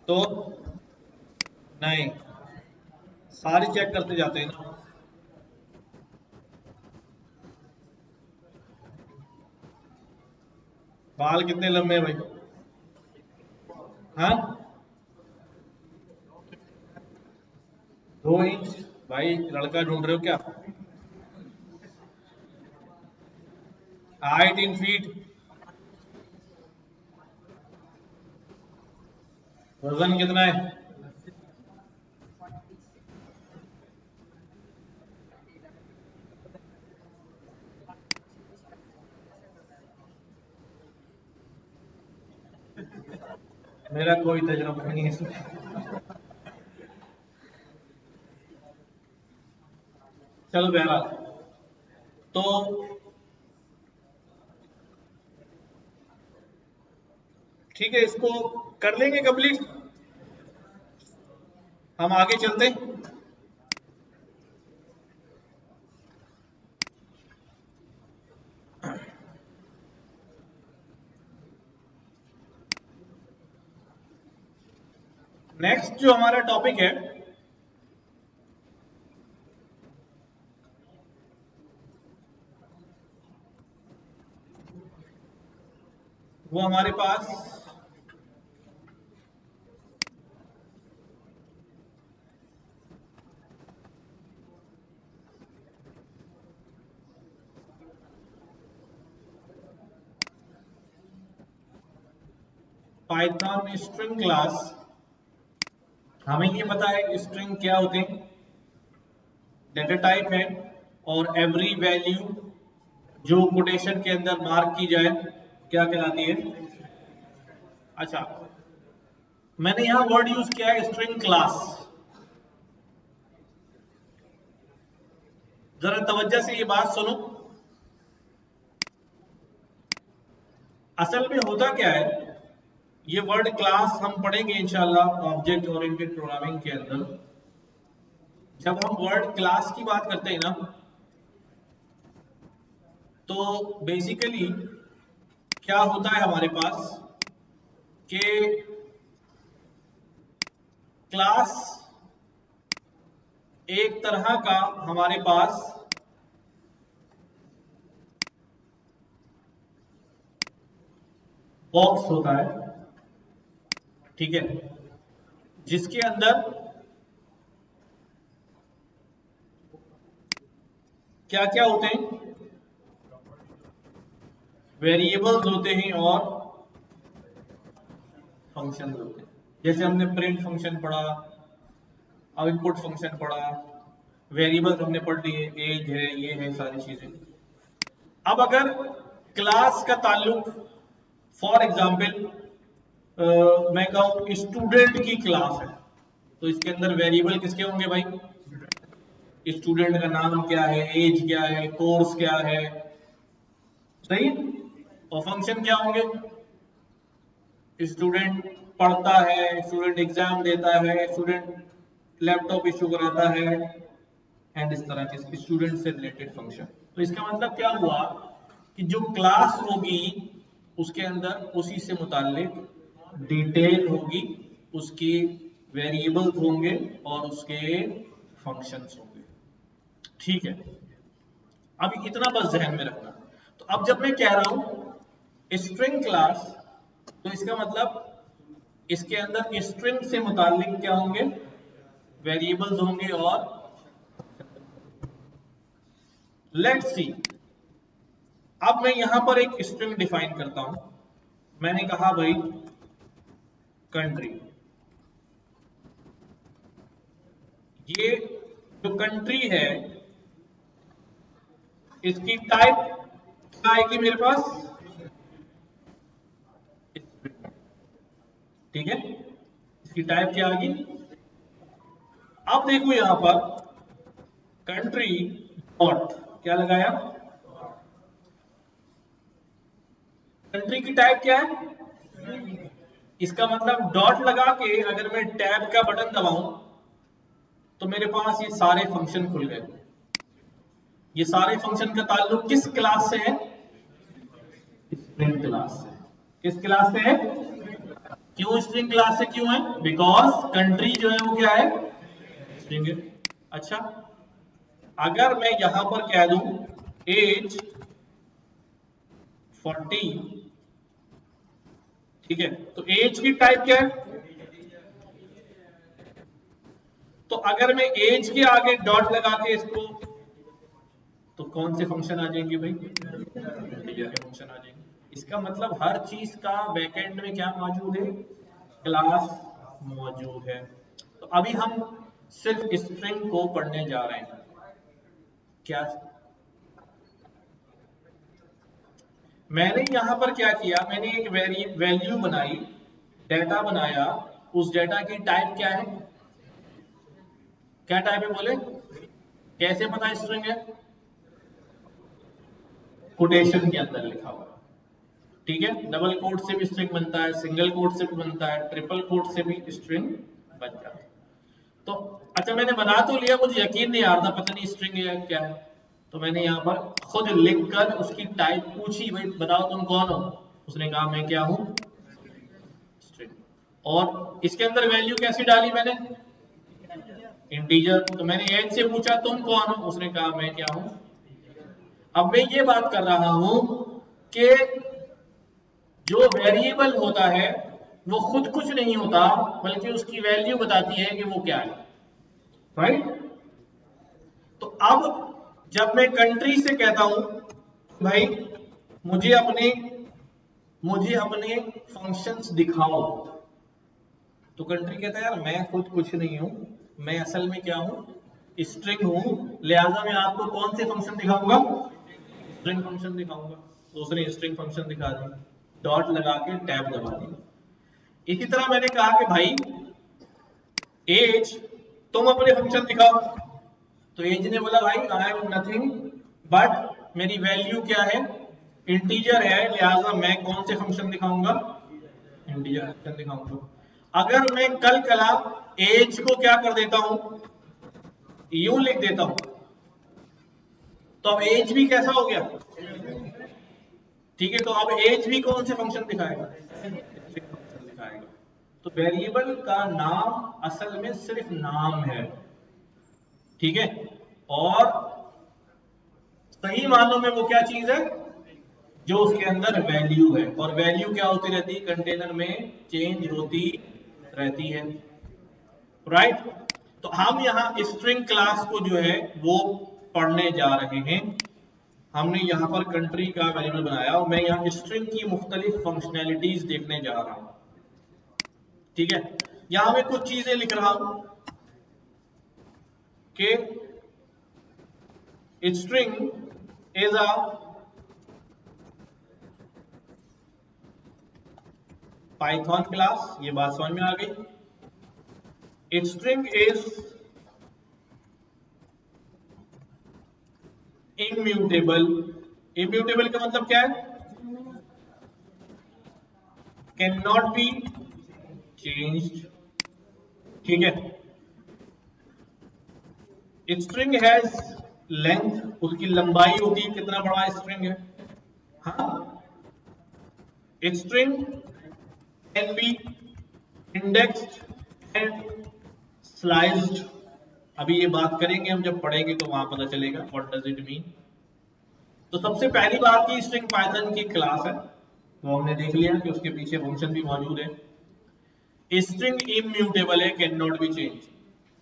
तो नहीं, सारी चेक करते जाते हैं ना। बाल कितने लंबे हैं भाई, हाँ 2 इंच। भाई लड़का ढूंढ रहे हो क्या, हाइट इन फीट, वजन कितना है, मेरा कोई तजुर्बा नहीं है इसमें। चलो बहरहाल, तो ठीक है, इसको कर लेंगे कंप्लीट, हम आगे चलते हैं। नेक्स्ट जो हमारा टॉपिक है वो हमारे पास पाइथन स्ट्रिंग क्लास। हमें ये पता है कि स्ट्रिंग क्या होते हैं, डेटा टाइप है, और एवरी वैल्यू जो कोटेशन के अंदर मार्क की जाए क्या कहलाती है। अच्छा, मैंने यहां वर्ड यूज किया है स्ट्रिंग क्लास। जरा तवज्जो से ये बात सुनो, असल में होता क्या है, ये वर्ड क्लास हम पढ़ेंगे इंशाल्लाह ऑब्जेक्ट ओरिएंटेड प्रोग्रामिंग के अंदर। जब हम वर्ड क्लास की बात करते हैं ना, तो बेसिकली क्या होता है हमारे पास कि क्लास एक तरह का हमारे पास बॉक्स होता है, ठीक है, जिसके अंदर क्या क्या होते हैं, वेरिएबल्स होते हैं और फंक्शंस होते हैं। जैसे हमने प्रिंट फंक्शन पढ़ा, अब इनपुट फंक्शन पढ़ा, वेरिएबल्स हमने पढ़ लिए, एज है, ये है, सारी चीजें। अब अगर क्लास का ताल्लुक, फॉर एग्जाम्पल मैं कहूं स्टूडेंट की क्लास है, तो इसके अंदर वेरिएबल किसके होंगे भाई? स्टूडेंट का नाम क्या है, एज क्या है, कोर्स क्या है, सही। और फंक्शन क्या होंगे? स्टूडेंट पढ़ता है, स्टूडेंट एग्जाम देता है, स्टूडेंट लैपटॉप इशू कराता है, एंड इस तरह के स्टूडेंट से रिलेटेड फंक्शन। तो इसका मतलब क्या हुआ कि जो क्लास होगी उसके अंदर उसी से मुताल्लिक डिटेल होगी, उसकी वेरिएबल्स होंगे और उसके फंक्शंस होंगे। ठीक है, अब इतना बस ध्यान में रखना। तो अब जब मैं कह रहा हूं स्ट्रिंग क्लास, तो इसका मतलब इसके अंदर स्ट्रिंग से मुताल्लिक क्या होंगे? वेरिएबल्स होंगे। और लेट्स सी, अब मैं यहां पर एक स्ट्रिंग डिफाइन करता हूं। मैंने कहा भाई कंट्री, ये जो कंट्री है इसकी टाइप क्या आएगी मेरे पास? ठीक है, इसकी टाइप क्या आएगी? अब देखो यहां पर कंट्री डॉट क्या लगाया? कंट्री की टाइप क्या है? इसका मतलब डॉट लगा के अगर मैं टैब का बटन दबाऊं तो मेरे पास ये सारे फंक्शन खुल गए। ये सारे फंक्शन का ताल्लुक किस क्लास से है? स्ट्रिंग क्लास से। किस क्लास से है? क्यों स्ट्रिंग क्लास से क्यों है? बिकॉज कंट्री जो है वो क्या है? स्ट्रिंग है। अच्छा, अगर मैं यहां पर कह दूं एज 40, ठीक है, तो एज की टाइप क्या है? तो अगर मैं एज के आगे डॉट लगा के इसको, तो कौन से फंक्शन आ जाएंगे भाई? इंटीजर के फंक्शन आ जाएंगे। इसका मतलब हर चीज का बैकएंड में क्या मौजूद है? क्लास मौजूद है। तो अभी हम सिर्फ स्ट्रिंग को पढ़ने जा रहे हैं। क्या मैंने यहां पर क्या किया? मैंने एक वैल्यू बनाई, डेटा बनाया। उस डेटा की टाइप क्या है? क्या टाइप है बोले? कैसे पता स्ट्रिंग है? कोटेशन के अंदर लिखा हुआ। ठीक है, डबल कोट से भी स्ट्रिंग बनता है, सिंगल कोट से भी बनता है, ट्रिपल कोट से भी स्ट्रिंग बन जाता है। तो अच्छा, मैंने बना तो लिया, मुझे यकीन नहीं आ रहा था पता नहीं स्ट्रिंग है क्या है। तो मैंने यहाँ पर खुद लिखकर उसकी टाइप पूछी, भाई बताओ तुम कौन हो? उसने कहा मैं क्या हूं? स्ट्रिंग। और इसके अंदर वैल्यू कैसी डाली मैंने? इंटीजर। तो मैंने एज से पूछा तुम कौन हो? उसने कहा मैं क्या हूं? अब मैं ये बात कर रहा हूं कि जो वेरिएबल होता है वो खुद कुछ नहीं होता, बल्कि उसकी वैल्यू बताती है कि वो क्या है, राइट? तो अब जब मैं कंट्री से कहता हूं भाई मुझे अपने फंक्शंस दिखाओ, तो कंट्री कहता है यार मैं खुद कुछ नहीं हूं, मैं असल में क्या हूं? स्ट्रिंग हूं, लिहाजा मैं आपको कौन से फंक्शन दिखाऊंगा? स्ट्रिंग फंक्शन दिखाऊंगा। तो उसने स्ट्रिंग फंक्शन दिखा दिया, डॉट लगा के टैब दबा दिया। इसी तरह मैंने कहा कि भाई एज, तुम अपने फंक्शन दिखाओ। तो एज ने बोला भाई आई एम नथिंग बट मेरी वैल्यू क्या है? इंटीजर है, लिहाजा मैं कौन से फंक्शन दिखाऊंगा? इंटीजर फंक्शन दिखाऊंगा। अगर मैं कल कला एज को क्या कर देता हूं? यूं लिख देता हूं, तो अब एज भी कैसा हो गया? ठीक है, तो अब एज भी कौन से फंक्शन दिखाएगा? फंक्शन दिखाएगा। तो वेरिएबल का नाम असल में सिर्फ नाम है, ठीक है, और सही मानों में वो क्या चीज है? जो उसके अंदर वैल्यू है। और वैल्यू क्या होती रहती है? कंटेनर में चेंज होती रहती है, राइट? तो हम यहाँ स्ट्रिंग क्लास को जो है वो पढ़ने जा रहे हैं। हमने यहाँ पर कंट्री का वेरिएबल बनाया और मैं यहाँ स्ट्रिंग की मुख्तलिफ फंक्शनैलिटीज देखने जा रहा हूं। ठीक है, यहां मैं कुछ चीजें लिख रहा हूं कि string is a Python class, ये बात समझ में आ गई। String is immutable. इम्यूटेबल का मतलब क्या है? कैन नॉट बी चेंज्ड, ठीक है। स्ट्रिंग हैज लेंथ, उसकी लंबाई होती है, कितना बड़ा स्ट्रिंग है। हाँ, string can be indexed and sliced. अभी ये बात करेंगे हम, जब पढ़ेंगे तो वहां पता चलेगा व्हाट डज इट मीन। तो सबसे पहली बात की स्ट्रिंग पाइथन की क्लास है, तो हमने देख लिया कि उसके पीछे फंक्शन भी मौजूद है। स्ट्रिंग इम्यूटेबल है, कैन नॉट बी चेंज।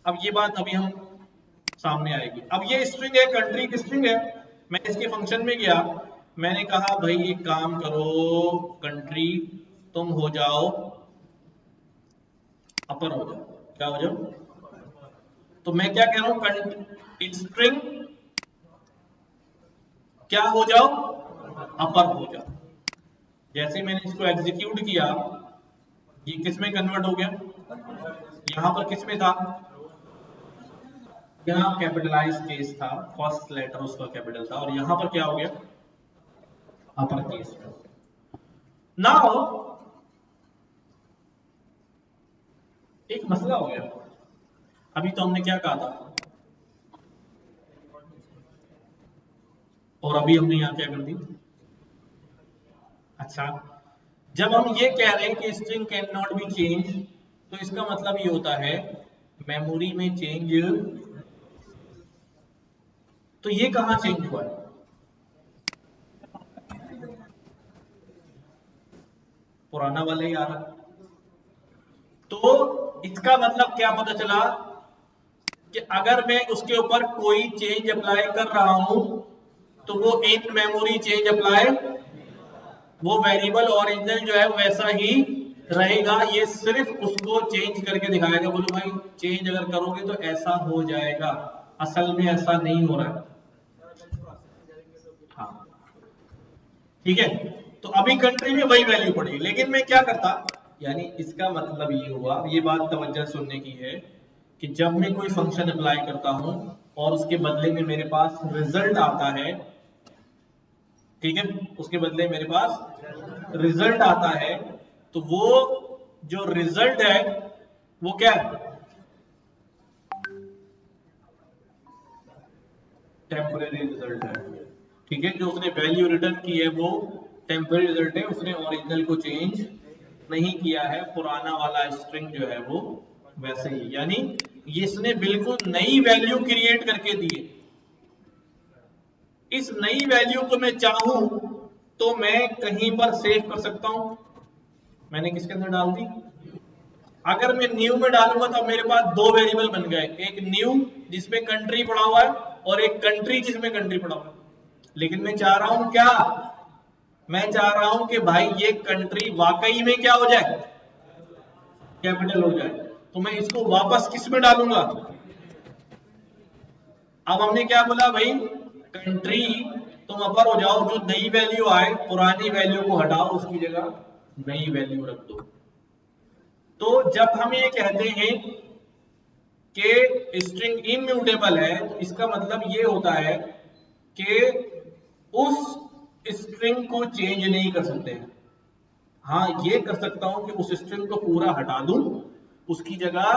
अब ये बात अभी हम सामने आएगी। अब ये स्ट्रिंग है, कंट्री की स्ट्रिंग है। मैं इसके फंक्शन में गया, मैंने कहा भाई एक काम करो कंट्री, तुम हो जाओ अपर, हो जाओ, क्या हो जाओ? तो मैं क्या कह रहा हूं, स्ट्रिंग क्या हो जाओ? अपर हो जाओ। जैसे मैंने इसको एग्जीक्यूट किया, ये किस में कन्वर्ट हो गया? यहां पर किस में था? यहाँ कैपिटलाइज केस था, फर्स्ट लेटर उसका कैपिटल था, और यहां पर क्या हो गया? अपर केस में। नाउ एक मसला हो गया। अभी तो हमने क्या कहा था, और अभी हमने यहां क्या कर दी? अच्छा, जब हम ये कह रहे हैं कि string can not be change, तो इसका मतलब ये होता है मेमोरी में चेंज। तो ये कहां चेंज हुआ है? पुराना वाला ही आ रहा। तो इसका मतलब क्या पता चला कि अगर मैं उसके ऊपर कोई चेंज अप्लाई कर रहा हूं तो वो इन मेमोरी चेंज अप्लाई, वो वेरिएबल ओरिजिनल जो है वैसा ही रहेगा, ये सिर्फ उसको चेंज करके दिखाएगा। बोलो भाई चेंज अगर करोगे तो ऐसा हो जाएगा, असल में ऐसा नहीं हो रहा है। हाँ ठीक है, तो अभी कंट्री में वही वैल्यू पड़ी, लेकिन मैं क्या करता, यानी इसका मतलब ये हुआ, ये बात तवज्जो सुनने की है कि जब मैं कोई फंक्शन अप्लाई करता हूं और उसके बदले में मेरे पास रिजल्ट आता है, ठीक है, उसके बदले मेरे पास रिजल्ट आता है, तो वो जो रिजल्ट है वो क्या है? टेम्परेरी रिजल्ट है, ठीक है। जो उसने वैल्यू रिटर्न की है वो टेम्परेरी रिजल्ट है, उसने ओरिजिनल को चेंज नहीं किया है। पुराना वाला स्ट्रिंग जो है वो वैसे ही, यानी इसने बिल्कुल नई वैल्यू क्रिएट करके दी है। इस नई वैल्यू को मैं चाहूं तो मैं कहीं पर सेव कर सकता हूं। मैंने किसके अंदर डाल दी? अगर मैं न्यू में डालूंगा तो मेरे पास दो वेरिएबल बन गए, एक न्यू जिसमें कंट्री पड़ा हुआ है और एक कंट्री जिसमें कंट्री पड़ा हुआ है। लेकिन मैं चाह रहा हूं क्या? मैं चाह रहा हूं कि भाई ये कंट्री वाकई में क्या हो जाए? कैपिटल हो जाए। तो मैं इसको वापस किस में डालूंगा? अब हमने क्या बोला भाई, कंट्री तुम अपर हो जाओ, जो नई वैल्यू आए पुरानी वैल्यू को हटाओ, उसकी जगह नई वैल्यू रख दो। तो जब हम ये कहते हैं कि स्ट्रिंग इम्यूटेबल है, तो इसका मतलब ये होता है कि उस स्ट्रिंग को चेंज नहीं कर सकते हैं। हाँ ये कर सकता हूं कि उस स्ट्रिंग को पूरा हटा दूं, उसकी जगह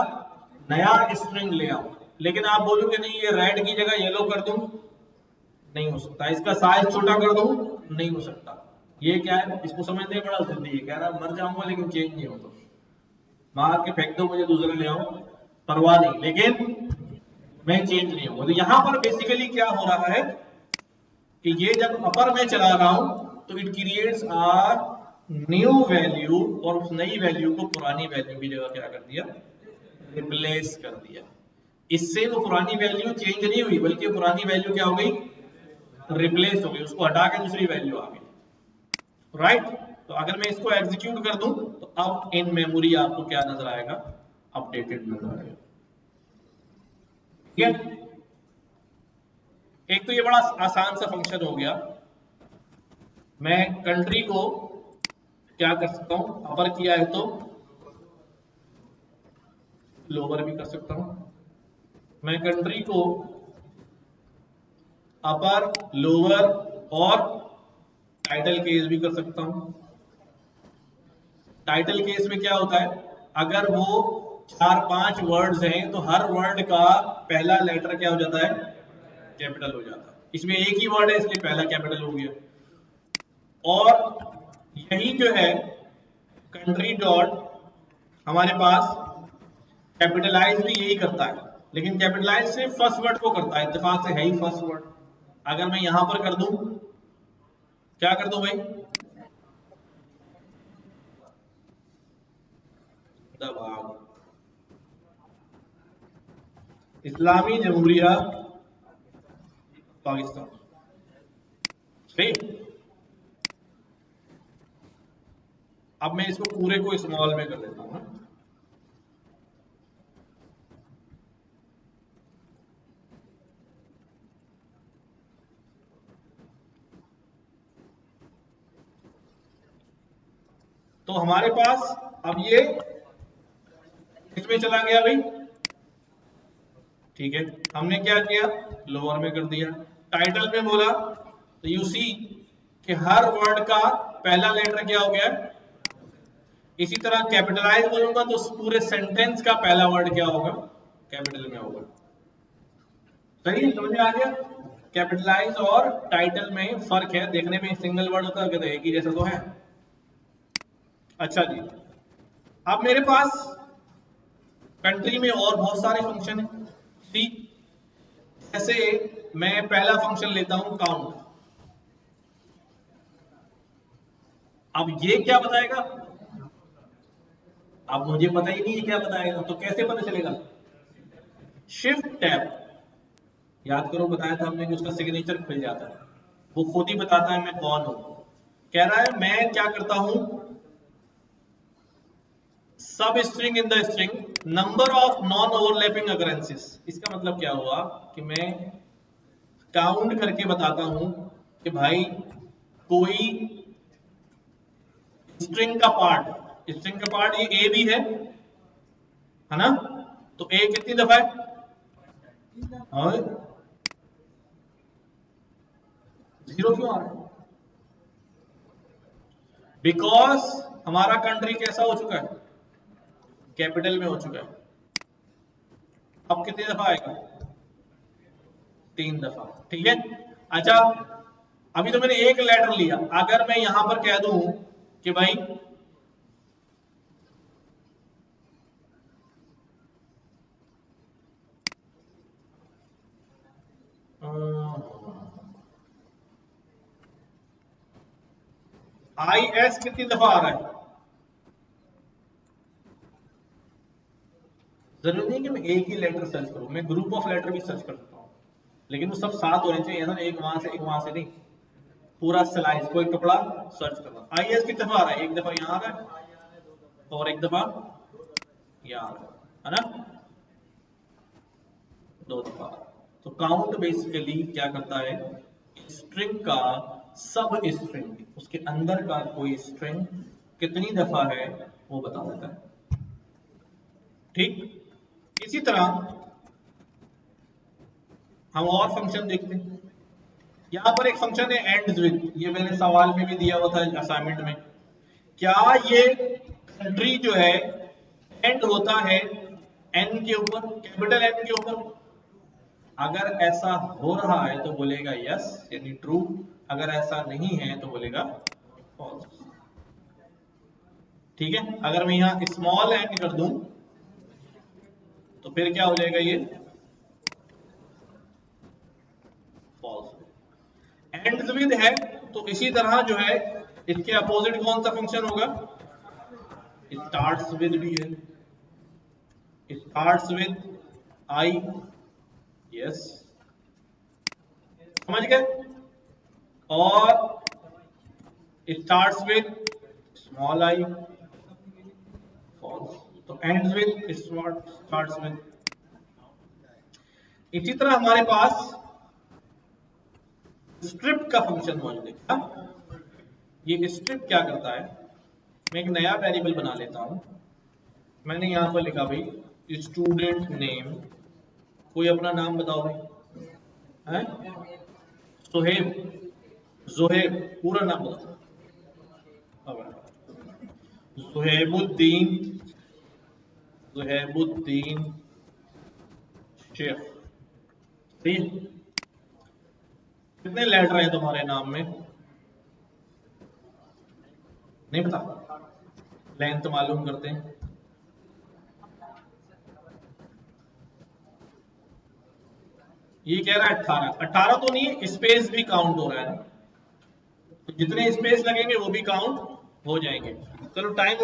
नया स्ट्रिंग ले आऊं। लेकिन आप बोलोगे नहीं ये रेड की जगह येलो कर दूं, नहीं हो सकता। इसका साइज छोटा कर दूं, नहीं हो सकता। ये क्या है, इसको समझने बड़ा जल्दी है, कह रहा मर जाऊंगा लेकिन चेंज नहीं होता, मार के फेंक दो मुझे, दूसरा ले आओ, परवाह नहीं, लेकिन मैं चेंज नहीं होगा। तो यहां पर बेसिकली क्या हो रहा है कि ये जब अपर में चला रहा हूं तो it creates a new value, और उस नई वैल्यू को पुरानी वैल्यू की जगह क्या कर दिया? रिप्लेस कर दिया। इससे वो पुरानी वैल्यू चेंज नहीं हुई, बल्कि पुरानी वैल्यू क्या हो गई? रिप्लेस हो गई, उसको हटा के दूसरी वैल्यू आ गई। राइट, तो अगर मैं इसको एग्जीक्यूट कर दूं तो अब इन मेमोरी आपको क्या नजर आएगा? अपडेटेड नजर आएगा। ठीक है, एक तो ये बड़ा आसान सा फंक्शन हो गया, मैं कंट्री को क्या कर सकता हूं, अपर किया है तो लोअर भी कर सकता हूं, मैं कंट्री को अपर लोअर और टाइटल केस भी कर सकता हूं। टाइटल केस में क्या होता है, अगर वो 4-5 वर्ड्स हैं तो हर वर्ड का पहला लेटर क्या हो जाता है, कैपिटल हो जाता है। इसमें एक ही वर्ड है इसलिए पहला कैपिटल हो गया। और यही जो है कंट्री डॉट हमारे पास कैपिटलाइज भी यही करता है, लेकिन कैपिटलाइज सिर्फ फर्स्ट वर्ड को करता है, इत्तेफाक से है ही फर्स्ट वर्ड। अगर मैं यहां पर कर दूं, क्या कर दूं भाई, दबाव, इस्लामी जमहूरिया पाकिस्तान, सही। अब मैं इसको पूरे को स्मॉल में कर देता हूं। तो हमारे पास अब ये इसमें चला गया भाई, ठीक है। हमने क्या किया, लोअर में कर दिया। टाइटल में बोला तो यू सी कि हर वर्ड का पहला लेटर क्या हो गया, इसी तरह कैपिटलाइज बोलूंगा तो पूरे सेंटेंस का पहला वर्ड क्या होगा, कैपिटल में होगा। सही, समझ में आ गया। कैपिटलाइज और टाइटल में फर्क है, देखने में सिंगल वर्ड होता है, एक ही जैसा तो है। अच्छा जी, अब मेरे पास कंट्री में और बहुत सारे फंक्शन हैं, ठीक। जैसे मैं पहला फंक्शन लेता हूं काउंट। अब ये क्या बताएगा, अब मुझे पता ही नहीं है क्या बताएगा, तो कैसे पता चलेगा, शिफ्ट टैब, याद करो बताया था हमने कि उसका सिग्नेचर खुल जाता है, वो खुद ही बताता है मैं कौन हूं। कह रहा है मैं क्या करता हूं, substring in the string number of non overlapping occurrences. इसका मतलब क्या हुआ कि मैं काउंट करके बताता हूं कि भाई कोई स्ट्रिंग का पार्ट ये ए भी है ना, तो ए कितनी दफा है, और 0 क्यों आ रहा है, बिकॉज हमारा कंट्री कैसा हो चुका है, कैपिटल में हो चुका है। अब कितनी दफा आएगा, 3 दफा, ठीक है। अच्छा, अभी तो मैंने एक लेटर लिया, अगर मैं यहां पर कह दूं कि भाई आई एस कितनी दफा आ रहा है, जरूरी नहीं कि मैं एक ही लेटर सर्च करूं, मैं ग्रुप ऑफ लेटर भी सर्च कर सकता हूं, लेकिन वो सब साथ होने चाहिए ना, एक वहां से नहीं, पूरा स्लाइस कोई टुकड़ा सर्च करना। आई एस कितनी दफा आ रहा है, एक दफा यहां आ रहा है और एक दफा यहां आ रहा है ना, 2 दफा। तो काउंट बेसिकली क्या करता है, स्ट्रिंग का सब स्ट्रिंग, उसके अंदर का कोई स्ट्रिंग कितनी दफा है वो बता देता है, ठीक। इसी तरह हम और फंक्शन देखते हैं। यहां पर एक फंक्शन है एंड्स विद, ये मैंने सवाल में भी दिया हुआ था असाइनमेंट में। क्या ये कंट्री जो है एंड होता है एन के ऊपर, कैपिटल एन के ऊपर, अगर ऐसा हो रहा है तो बोलेगा यस यानी ट्रू, अगर ऐसा नहीं है तो बोलेगा फॉल्स, ठीक है। अगर मैं यहां स्मॉल एन कर दूं तो फिर क्या हो जाएगा, ये फॉल्स। एंड्स विद है तो इसी तरह जो है इसके अपोजिट कौन सा फंक्शन होगा, स्टार्ट्स विद भी है, स्टार्ट्स विद आई, यस, समझ गए, और starts with small I, false. तो एंड्स विद, स्टार्ट्स विद। इसी तरह हमारे पास स्ट्रिप का फंक्शन मान लें। ये स्ट्रिप क्या करता है, मैं एक नया वेरिएबल बना लेता हूं। मैंने यहां पर लिखा भाई स्टूडेंट नेम, कोई अपना नाम बताओ भाई, हैं? सुहेब, जोहेब, पूरा नाम बताओ। जुहेबुद्दीन, जुहेबुद्दीन शेख। ठीक, कितने लेटर हैं तुम्हारे नाम में? नहीं पता, लेंथ मालूम करते हैं। ये कह रहा है 18, 18 तो नहीं है, स्पेस भी काउंट हो रहा है, तो जितने स्पेस लगेंगे वो भी काउंट हो जाएंगे। चलो टाइम